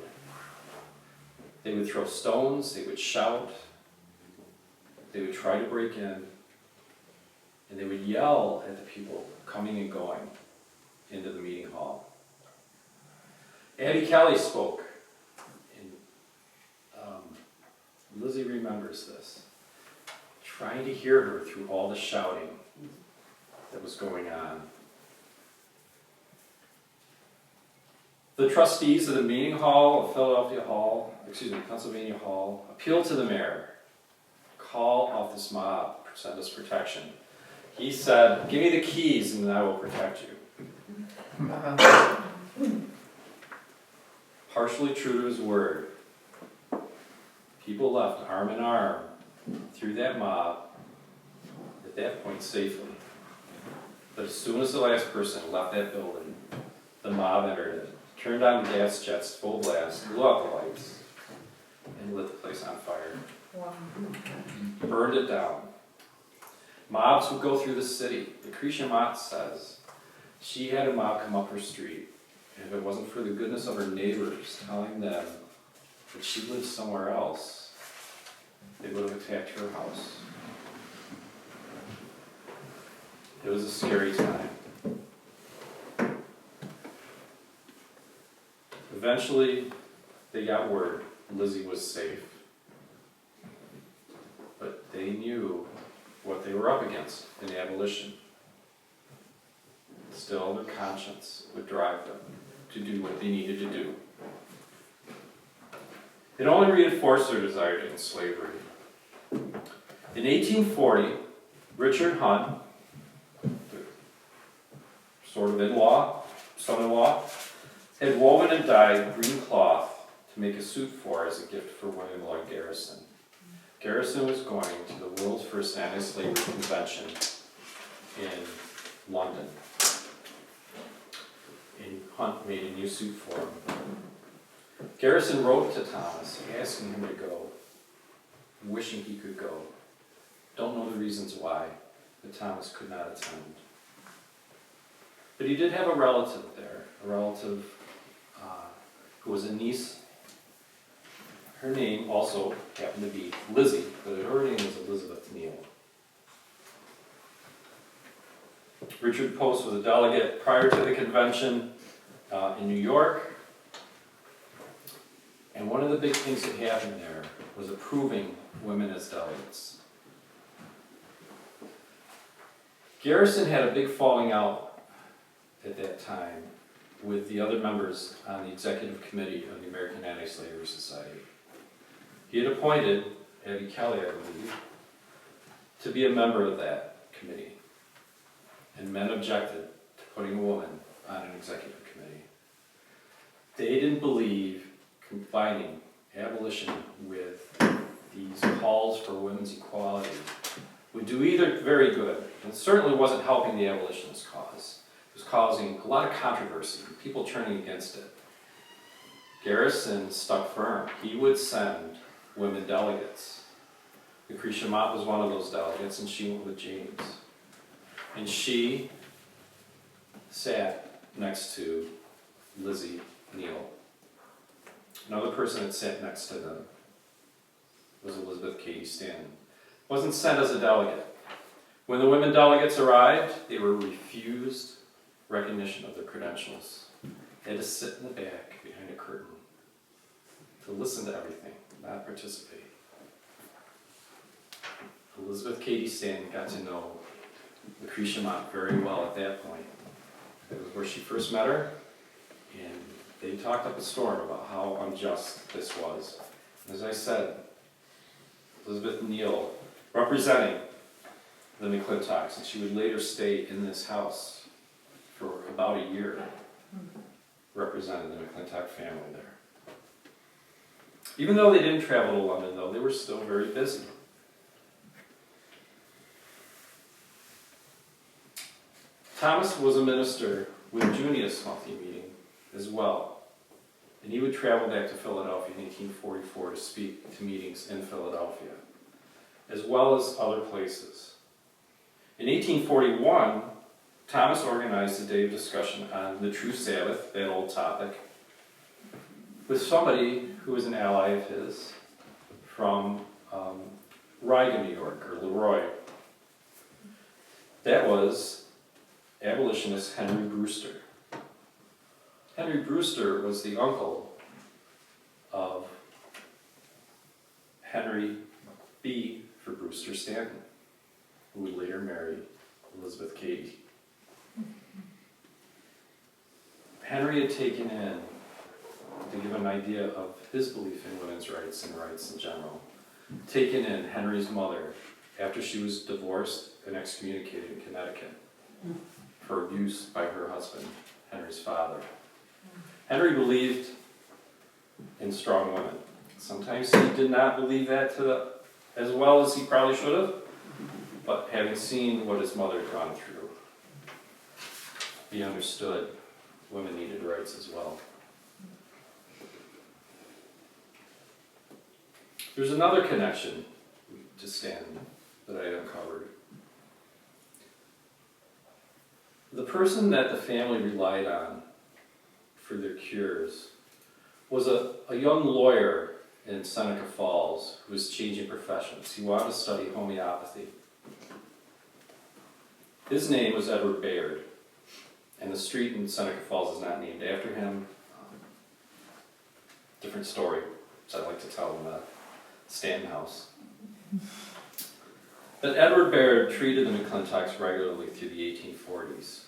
They would throw stones, they would shout, they would try to break in, and they would yell at the people coming and going into the meeting hall. Abby Kelly spoke, and Lizzie remembers this, trying to hear her through all the shouting that was going on. The trustees of the meeting hall of Pennsylvania Hall, appealed to the mayor, call off this mob, send us protection. He said, give me the keys and then I will protect you. Partially true to his word, people left arm in arm through that mob, at that point safely. But as soon as the last person left that building, the mob entered it, turned on the gas jets full blast, blew out the lights, and lit the place on fire. Wow. Burned it down. Mobs would go through the city. Lucretia Mott says she had a mob come up her street, and if it wasn't for the goodness of her neighbors telling them that she lived somewhere else, they would have attacked her house. It was a scary time. Eventually, they got word Lizzie was safe. But they knew what they were up against in abolition. Still, their conscience would drive them to do what they needed to do. It only reinforced their desire to end slavery. In 1840, Richard Hunt, sort of in-law, son-in-law, had woven and dyed green cloth to make a suit for as a gift for William Lloyd Garrison. Garrison was going to the world's first anti-slavery convention in London. And Hunt made a new suit for him. Garrison wrote to Thomas asking him to go, wishing he could go. Don't know the reasons why, but Thomas could not attend. But he did have a relative there, a relative who was a niece. Her name also happened to be Lizzie, but her name was Elizabeth Neal. Richard Post was a delegate prior to the convention in New York. And one of the big things that happened there was approving women as delegates. Garrison had a big falling out at that time with the other members on the executive committee of the American Anti-Slavery Society. He had appointed Abby Kelly, I believe, to be a member of that committee. And men objected to putting a woman on an executive committee. They didn't believe combining abolition with these calls for women's equality would do either very good, and certainly wasn't helping the abolitionist cause. It was causing a lot of controversy, people turning against it. Garrison stuck firm. He would send women delegates. Lucretia Mott was one of those delegates, and she went with James. And she sat next to Lizzie Neal. Another person that sat next to them was Elizabeth Cady Stanton. Wasn't sent as a delegate. When the women delegates arrived, they were refused recognition of their credentials. They had to sit in the back behind a curtain to listen to everything, not participate. Elizabeth Cady Stanton got to know Lucretia Mott very well at that point. It was where she first met her, and they talked up a storm about how unjust this was. And as I said, Elizabeth Neal representing the M'Clintocks, and she would later stay in this house for about a year, representing the M'Clintock family there. Even though they didn't travel to London, though, they were still very busy. Thomas was a minister with Junius monthly meeting as well. And he would travel back to Philadelphia in 1844 to speak to meetings in Philadelphia, as well as other places. In 1841, Thomas organized a day of discussion on the true Sabbath, that old topic, with somebody who was an ally of his from Riga, New York, or Leroy. That was abolitionist Henry Brewster. Henry Brewster was the uncle of Henry B. for Brewster Stanton, who would later marry Elizabeth Cady. Henry had taken in, to give an idea of his belief in women's rights and rights in general, taken in Henry's mother after she was divorced and excommunicated in Connecticut for abuse by her husband, Henry's father. Henry believed in strong women. Sometimes he did not believe that as well as he probably should have, but having seen what his mother had gone through, he understood women needed rights as well. There's another connection to Stanton that I uncovered. The person that the family relied on for their cures was a young lawyer in Seneca Falls who was changing professions. He wanted to study homeopathy. His name was Edward Bayard, and the street in Seneca Falls is not named after him. Different story, which I like to tell in the Stanton house. But Edward Bayard treated the M'Clintocks regularly through the 1840s,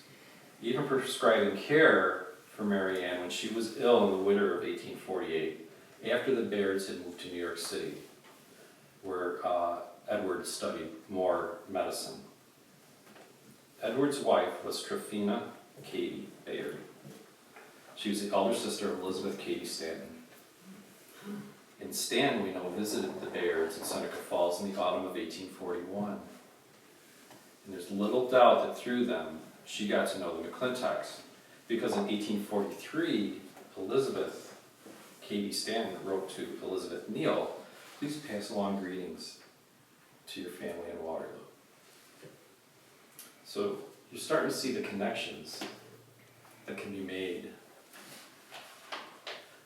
even prescribing care for Mary Ann when she was ill in the winter of 1848, after the Bayards had moved to New York City, where Edward studied more medicine. Edward's wife was Tryphena Cady Bayard. She was the elder sister of Elizabeth Cady Stanton. And Stanton, we know, visited the Bayards in Seneca Falls in the autumn of 1841. And there's little doubt that through them, she got to know the M'Clintocks, because in 1843, Elizabeth Cady Stanton wrote to Elizabeth Neal, "Please pass along greetings to your family in Waterloo." So you're starting to see the connections that can be made.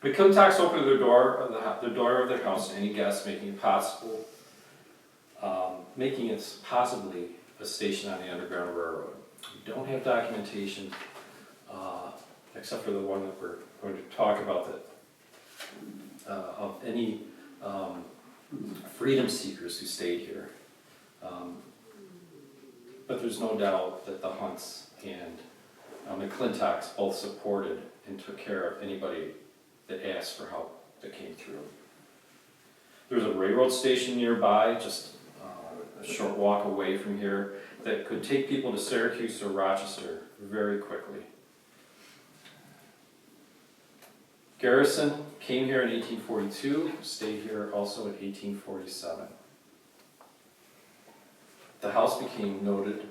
M'Clintocks opened the door of their house to any guest, making it possibly a station on the Underground Railroad. We don't have documentation, except for the one that we're going to talk about, of any freedom seekers who stayed here. But there's no doubt that the Hunts and M'Clintocks both supported and took care of anybody that asked for help that came through. There's a railroad station nearby, just a short walk away from here, that could take people to Syracuse or Rochester very quickly. Garrison came here in 1842, stayed here also in 1847. The house became noted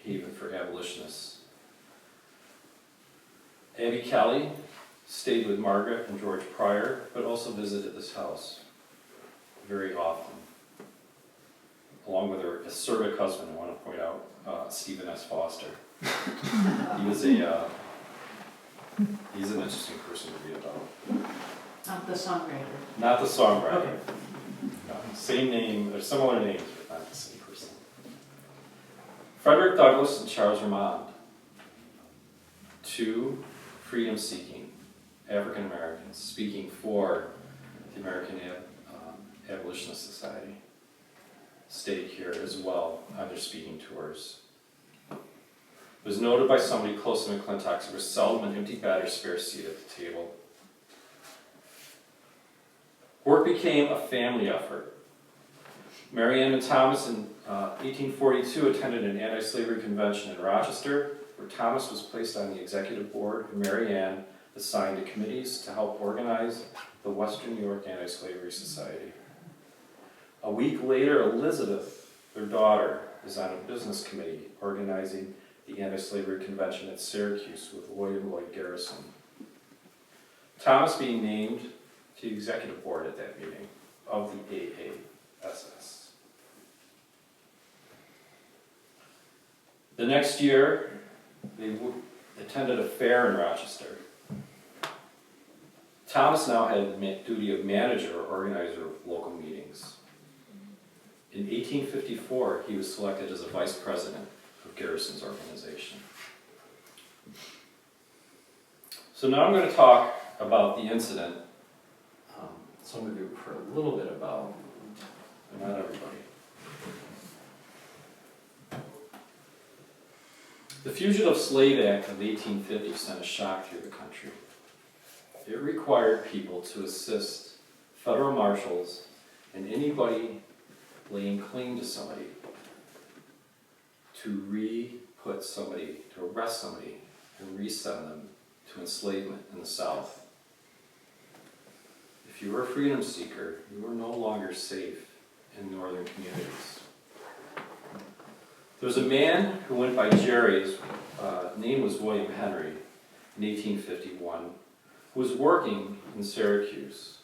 haven for abolitionists. Abby Kelly stayed with Margaret and George Pryor, but also visited this house very often, along with her acerbic husband, I want to point out, Stephen S. Foster. He's an interesting person to read about. Not the songwriter. Not the songwriter. Okay. No, same name, or similar names, but not the same person. Frederick Douglass and Charles Remond, two freedom-seeking African Americans speaking for the American Abolitionist Society, stayed here as well on their speaking tours. It was noted by somebody close to M'Clintocks there was seldom an empty bed or spare seat at the table. Work became a family effort. Mary Ann and Thomas in 1842 attended an anti-slavery convention in Rochester, where Thomas was placed on the executive board and Mary Ann assigned to committees to help organize the Western New York Anti-Slavery Society. A week later, Elizabeth, their daughter, is on a business committee organizing the Anti-Slavery Convention at Syracuse with William Lloyd Garrison. Thomas being named to the executive board at that meeting of the AASS. The next year, they attended a fair in Rochester. Thomas now had the duty of manager or organizer of local meetings. In 1854, he was selected as a vice president of Garrison's organization. So now I'm going to talk about the incident some of you have heard a little bit about, but not everybody. The Fugitive Slave Act of 1850 sent a shock through the country. It required people to assist federal marshals and anybody laying claim to somebody to arrest somebody and resend them to enslavement in the South. If you were a freedom seeker, you were no longer safe in northern communities. There was a man who went by Jerry, his name was William Henry, in 1851, who was working in Syracuse.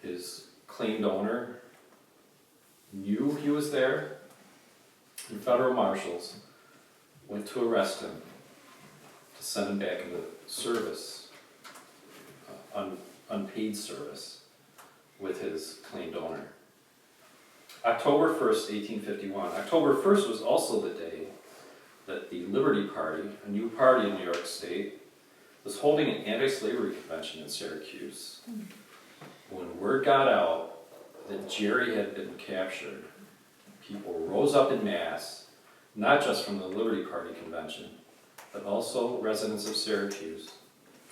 His claimed owner knew he was there, and federal marshals went to arrest him to send him back into service, unpaid service, with his claimed owner. October 1st, 1851. October 1st was also the day that the Liberty Party, a new party in New York State, was holding an anti-slavery convention in Syracuse. When word got out that Jerry had been captured, people rose up in mass, not just from the Liberty Party convention, but also residents of Syracuse,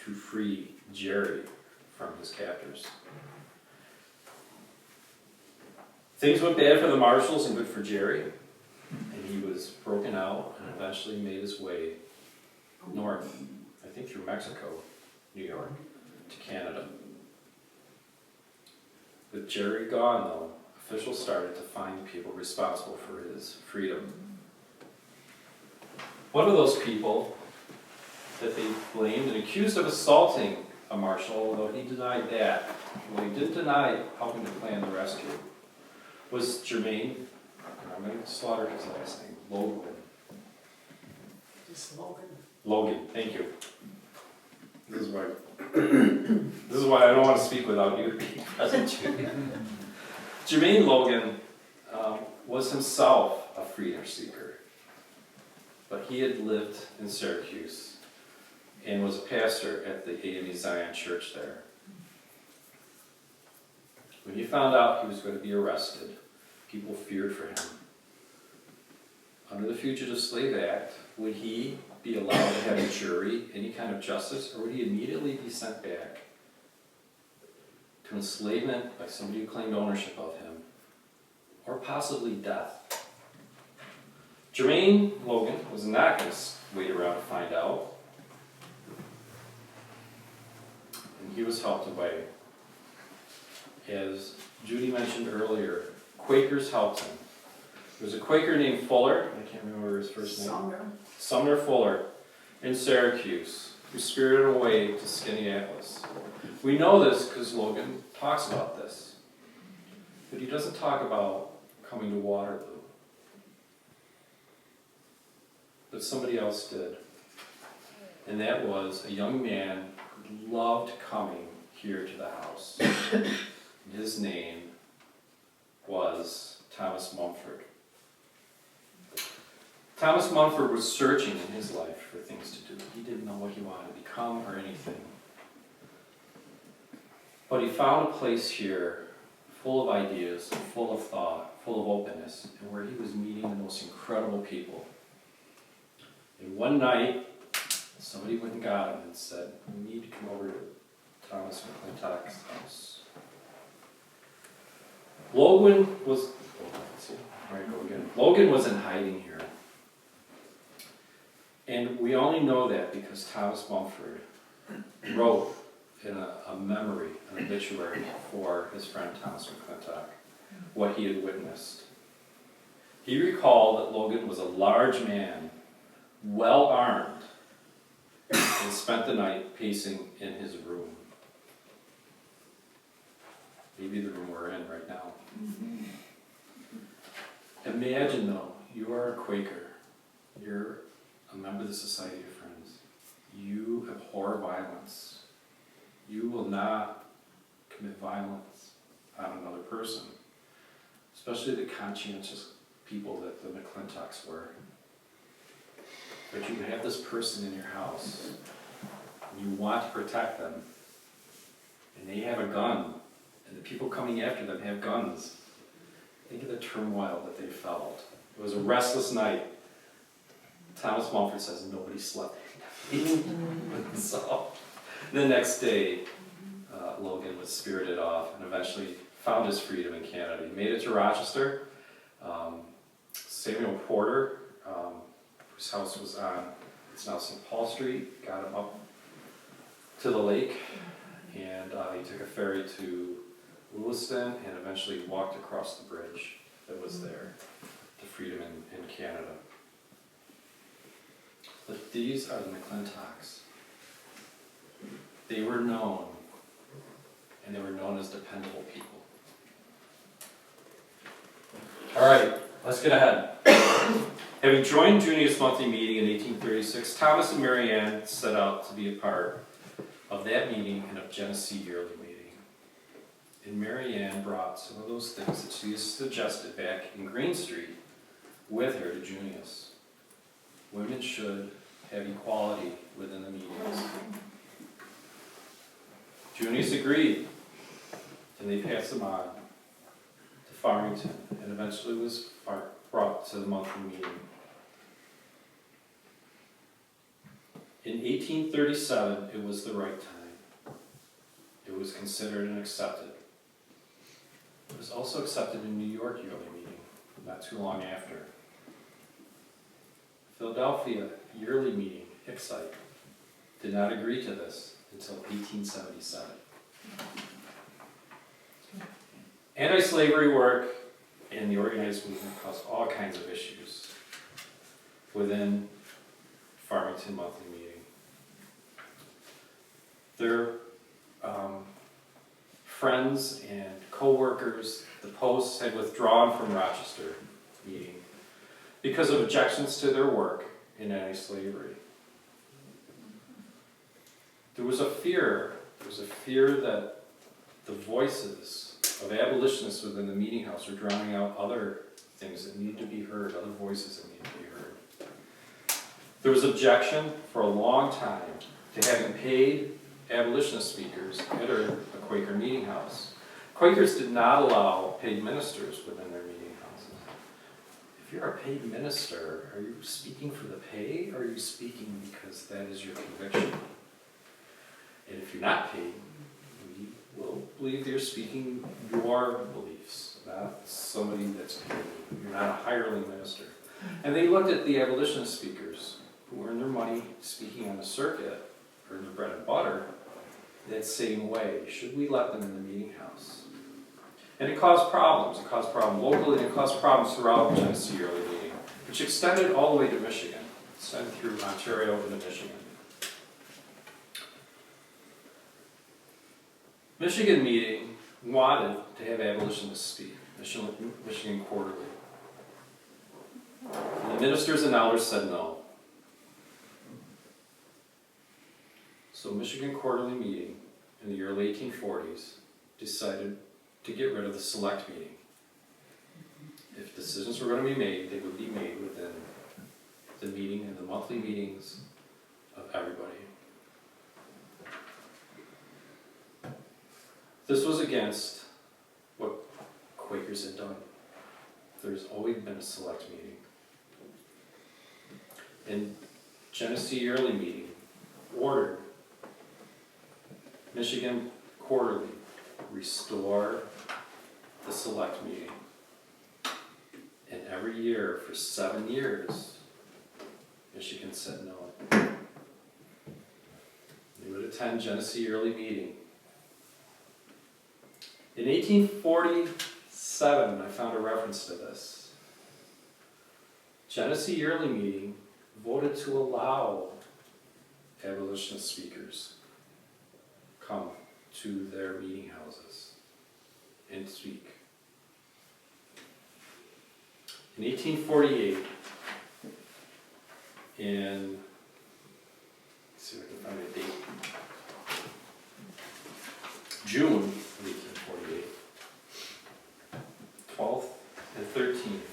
to free Jerry from his captors. Things went bad for the marshals and good for Jerry, and he was broken out and eventually made his way north, I think through Mexico, New York, to Canada. With Jerry gone, though, officials started to find people responsible for his freedom. One of those people that they blamed and accused of assaulting a marshal, although he denied that, well, he didn't deny helping to plan the rescue, was Jermaine, I'm going to slaughter his last name, Logan. Just Logan. Logan, thank you. This is why I don't want to speak without you being present. Jermaine Logan was himself a freedom seeker, but he had lived in Syracuse and was a pastor at the AME Zion Church there. When he found out he was going to be arrested, people feared for him. Under the Fugitive Slave Act, would he be allowed to have a jury, any kind of justice, or would he immediately be sent back to enslavement by somebody who claimed ownership of him, or possibly death? Jermaine Logan was not going to wait around to find out, and he was helped away. As Judy mentioned earlier, Quakers helped him. There was a Quaker named Fuller, I can't remember his first name. Sumner Fuller, in Syracuse, who spirited him away to Skaneateles. We know this because Logan talks about this, but he doesn't talk about coming to Waterloo. But somebody else did. And that was a young man who loved coming here to the house. His name was Thomas Mumford. Thomas Mumford was searching in his life for things to do. He didn't know what he wanted to become or anything. But he found a place here full of ideas, full of thought, full of openness, and where he was meeting the most incredible people. And one night, somebody went and got him and said, "We need to come over to Thomas M'Clintock's house." Logan was in hiding here. And we only know that because Thomas Mumford wrote in a memory, an obituary for his friend Thomas M'Clintock, what he had witnessed. He recalled that Logan was a large man well armed, and spent the night pacing in his room. Maybe the room we're in right now. Imagine though, you are a Quaker. You're a member of the Society of Friends. You abhor violence. You will not commit violence on another person, especially the conscientious people that the M'Clintocks were. But you have this person in your house, and you want to protect them, and they have a gun, and the people coming after them have guns. Think of the turmoil that they felt. It was a restless night. Thomas Mumford says nobody slept. So the next day, Logan was spirited off and eventually found his freedom in Canada. He made it to Rochester. Samuel Porter, whose house was on, it's now St. Paul Street, got him up to the lake, and he took a ferry to Lewiston and eventually walked across the bridge that was there to freedom in Canada. But these are the M'Clintocks. They were known, and they were known as dependable people. All right, let's get ahead. Having joined Junius monthly meeting in 1836, Thomas and Mary Ann set out to be a part of that meeting and of Genesee yearly meeting. And Mary Ann brought some of those things that she suggested back in Green Street with her to Junius. Women should have equality within the meetings. Junius agreed, and they passed them on to Farmington, and eventually was brought to the monthly meeting. In 1837, it was the right time. It was considered and accepted. It was also accepted in New York yearly meeting, not too long after. Philadelphia yearly meeting, Hicksite, did not agree to this until 1877. Anti-slavery work and the organized movement caused all kinds of issues within Farmington monthly meeting. Their friends and co-workers, the Posts, had withdrawn from Rochester meeting because of objections to their work in anti-slavery. There was a fear that the voices of abolitionists within the meeting house were drowning out other things that needed to be heard, other voices that needed to be heard. There was objection for a long time to having paid abolitionist speakers enter a Quaker meeting house. Quakers did not allow paid ministers within their meeting houses. If you're a paid minister, are you speaking for the pay, or are you speaking because that is your conviction? And if you're not paid, we will believe that you're speaking your beliefs, not somebody that's paid. You're not a hireling minister. And they looked at the abolitionist speakers who earned their money speaking on the circuit, earned their bread and butter, that same way. Should we let them in the meeting house? And it caused problems. It caused problems locally, and it caused problems throughout the Genesee yearly meeting, which extended all the way to Michigan, extended through Ontario into Michigan. Michigan meeting wanted to have abolitionists speak, Michigan Quarterly. And the ministers and elders said no. So Michigan Quarterly meeting in the early 1840s decided to get rid of the select meeting. If decisions were going to be made, they would be made within the meeting and the monthly meetings of everybody. This was against what Quakers had done. There's always been a select meeting. And Genesee yearly meeting ordered Michigan Quarterly restore the select meeting. And every year for 7 years, Michigan said no. They would attend Genesee yearly meeting. In 1847, I found a reference to this. Genesee yearly meeting voted to allow abolitionist speakers come to their meeting houses and speak. In 1848, let's see if I can find a date, June of 1848, 12th and 13th,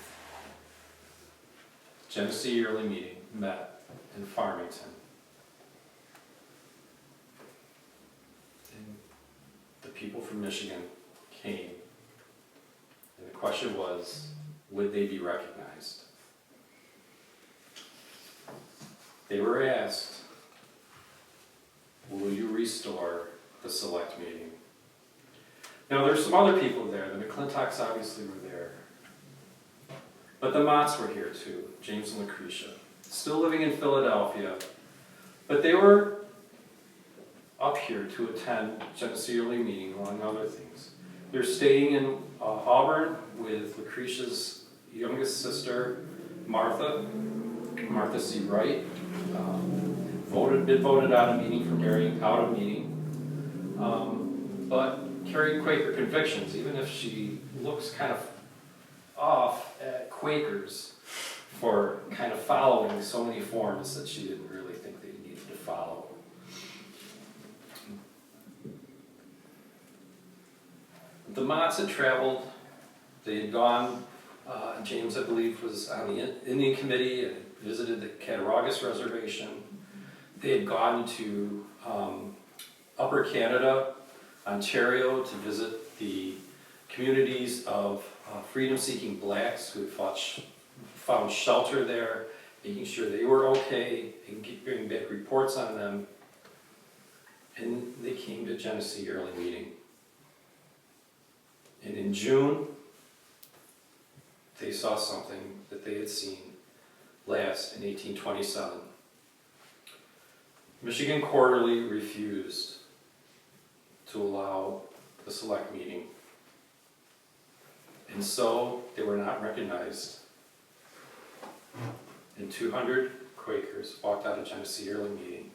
Genesee Yearly Meeting met in Farmington. And the people from Michigan came, and the question was, would they be recognized? They were asked, will you restore the select meeting? Now there's some other people there. The M'Clintocks obviously were there. But the Motts were here too, James and Lucretia. Still living in Philadelphia. But they were up here to attend Genesee Yearly Meeting, among other things. They're staying in Auburn with Lucretia's youngest sister, Martha C. Wright. Been voted out of meeting for marrying out of meeting. But carried Quaker convictions, even if she looks kind of off at Quakers for kind of following so many forms that she didn't really think they needed to follow. The Motts had traveled. They had gone, James, I believe, was on the Indian Committee and visited the Cattaraugus Reservation. They had gone to Upper Canada, Ontario, to visit the communities of freedom-seeking blacks who had found shelter there, making sure they were okay, and bringing back reports on them. And they came to Genesee Yearly Meeting. And in June, they saw something that they had seen last in 1827. Michigan Quarterly refused to allow the select meeting. And so they were not recognized. And 200 Quakers walked out of Genesee Yearly Meeting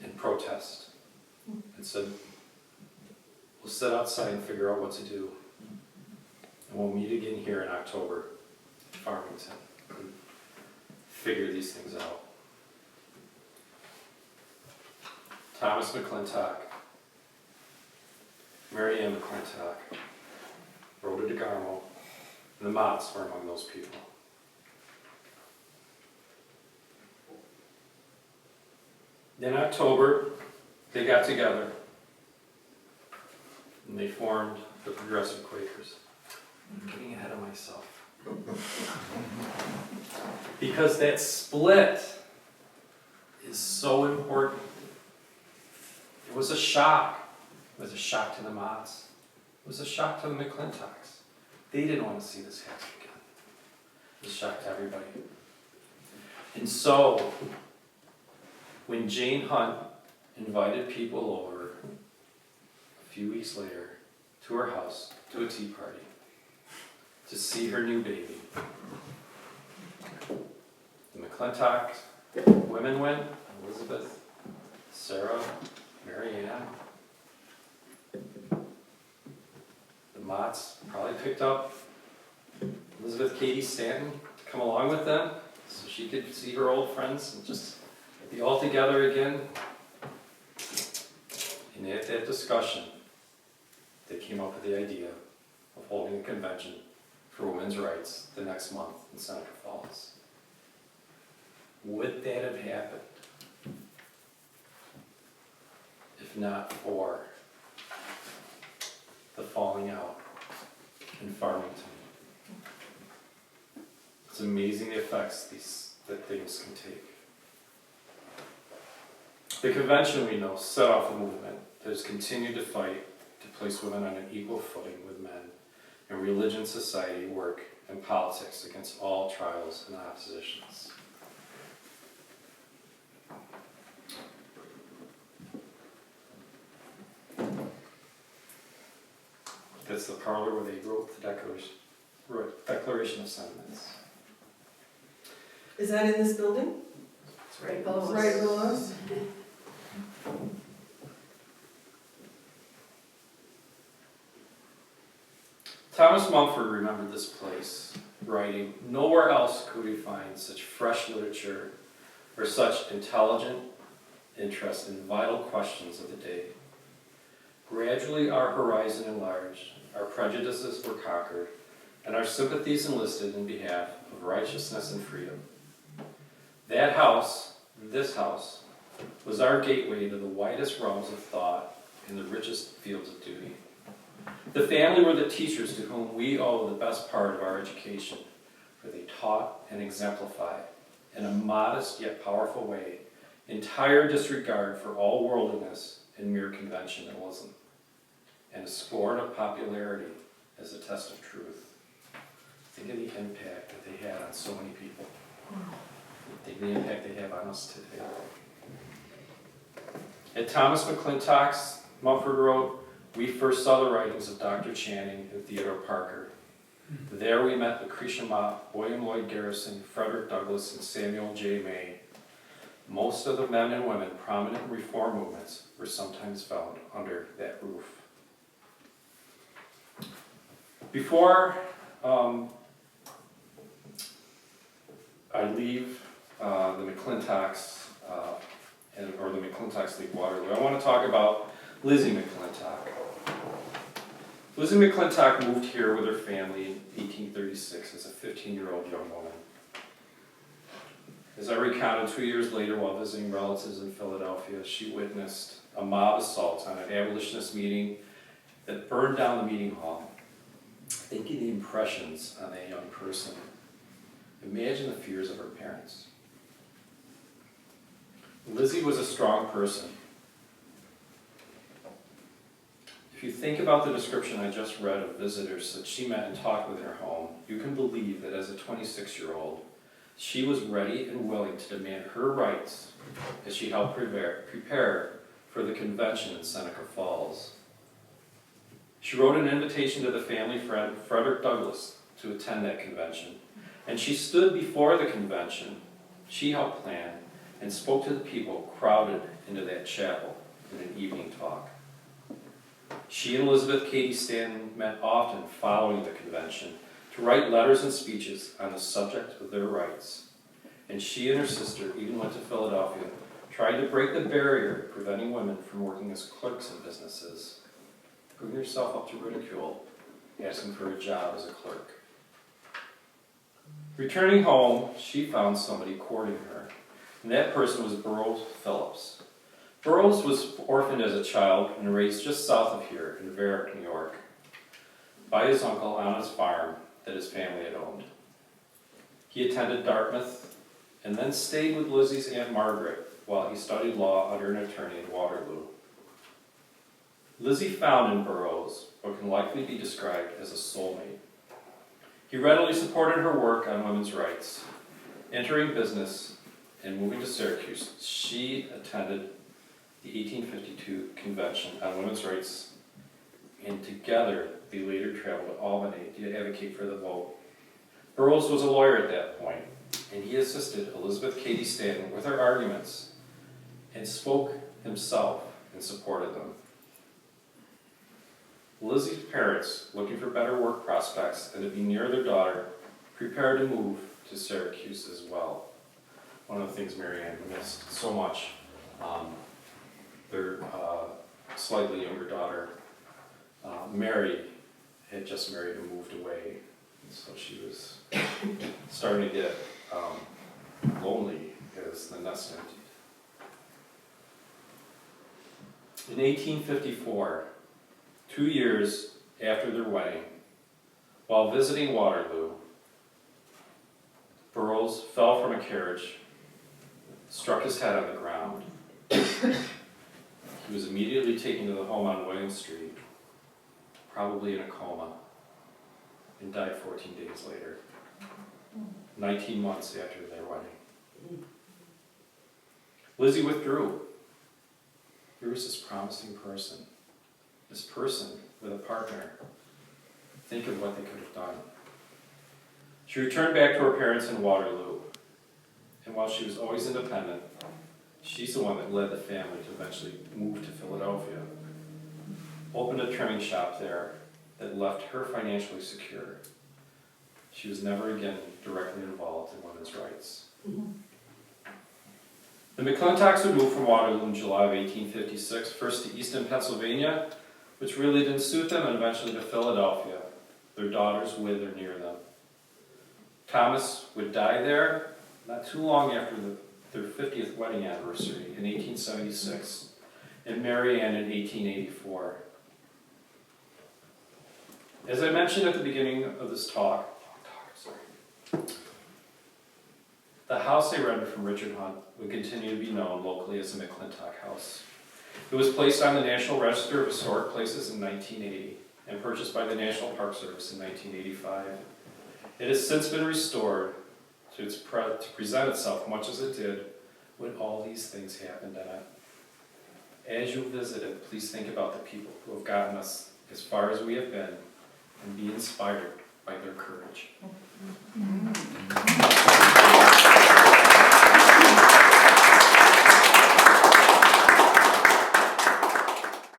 in protest and said, we'll sit outside and figure out what to do. And we'll meet again here in October, Farmington, and figure these things out. Thomas M'Clintock, Mary Ann M'Clintock, Rhoda DeGarmo, and the Motts were among those people. In October, they got together and they formed the Progressive Quakers. I'm getting ahead of myself. Because that split is so important. It was a shock. It was a shock to the Motts. It was a shock to the M'Clintocks. They didn't want to see this happen again. It was a shock to everybody. And so, when Jane Hunt invited people over a few weeks later to her house to a tea party to see her new baby, the M'Clintock women went, Elizabeth, Sarah, Mary Ann. The Motts probably picked up Elizabeth Cady Stanton to come along with them so she could see her old friends and just be all together again. And at that discussion, they came up with the idea of holding a convention for women's rights the next month in Seneca Falls. Would that have happened if not for the falling out in Farmington? It's amazing the effects that things can take. The convention, we know, set off a movement that has continued to fight to place women on an equal footing with men in religion, society, work, and politics against all trials and oppositions. That's the parlor where they wrote the Declaration of Sentiments. Is that in this building? It's right below us. Right below us? Thomas Mumford remembered this place, writing, "Nowhere else could we find such fresh literature or such intelligent interest in vital questions of the day. Gradually our horizon enlarged, our prejudices were conquered, and our sympathies enlisted in behalf of righteousness and freedom. That house, this house, was our gateway to the widest realms of thought and the richest fields of duty. The family were the teachers to whom we owe the best part of our education, for they taught and exemplified, in a modest yet powerful way, entire disregard for all worldliness and mere conventionalism, and a scorn of popularity as a test of truth." Think of the impact that they had on so many people. Think of the impact they have on us today. At Thomas M'Clintock's, Mumford wrote, "We first saw the writings of Dr. Channing and Theodore Parker. There we met Lucretia Mott, William Lloyd Garrison, Frederick Douglass, and Samuel J. May. Most of the men and women prominent in reform movements were sometimes found under that roof." Before I leave the McClintocks, or the McClintocks leave Waterloo, I want to talk about Lizzie McClintock. Lizzie McClintock moved here with her family in 1836 as a 15-year-old young woman. As I recounted, 2 years later, while visiting relatives in Philadelphia, she witnessed a mob assault on an abolitionist meeting that burned down the meeting hall. Think of the impressions on that young person. Imagine the fears of her parents. Lizzie was a strong person. If you think about the description I just read of visitors that she met and talked with in her home, you can believe that as a 26-year-old, she was ready and willing to demand her rights as she helped prepare for the convention in Seneca Falls. She wrote an invitation to the family friend Frederick Douglass to attend that convention, and she stood before the convention she helped plan and spoke to the people crowded into that chapel in an evening talk. She and Elizabeth Cady Stanton met often following the convention to write letters and speeches on the subject of their rights, and she and her sister even went to Philadelphia, trying to break the barrier preventing women from working as clerks in businesses. Putting yourself up to ridicule, asking for a job as a clerk. Returning home, she found somebody courting her, and that person was Burroughs Phillips. Burroughs was orphaned as a child and raised just south of here in Varick, New York, by his uncle on his farm that his family had owned. He attended Dartmouth and then stayed with Lizzie's Aunt Margaret while he studied law under an attorney in Waterloo. Lizzie found in Burroughs what can likely be described as a soulmate. He readily supported her work on women's rights. Entering business and moving to Syracuse, she attended the 1852 Convention on Women's Rights, and together they later traveled to Albany to advocate for the vote. Burroughs was a lawyer at that point, and he assisted Elizabeth Cady Stanton with her arguments and spoke himself in support of them. Lizzie's parents, looking for better work prospects and to be near their daughter, prepared to move to Syracuse as well. One of the things Mary Ann missed so much, their slightly younger daughter, Mary, had just married and moved away, and so she was starting to get lonely as the nest emptied. In 1854, 2 years after their wedding, while visiting Waterloo, Burroughs fell from a carriage, struck his head on the ground. He was immediately taken to the home on William Street, probably in a coma, and died 14 days later, 19 months after their wedding. Lizzie withdrew. Here was this promising person, this person with a partner. Think of what they could have done. She returned back to her parents in Waterloo. And while she was always independent, she's the one that led the family to eventually move to Philadelphia. Opened a trimming shop there that left her financially secure. She was never again directly involved in women's rights. The M'Clintocks would move from Waterloo in July of 1856, first to Easton, Pennsylvania, which really didn't suit them, and eventually to Philadelphia, their daughters with or near them. Thomas would die there not too long after their 50th wedding anniversary in 1876, and Mary Ann in 1884. As I mentioned at the beginning of this talk, the house they rented from Richard Hunt would continue to be known locally as the M'Clintock House. It was placed on the National Register of Historic Places in 1980 and purchased by the National Park Service in 1985. It has since been restored to present itself much as it did when all these things happened in it. As you visit it, please think about the people who have gotten us as far as we have been and be inspired by their courage.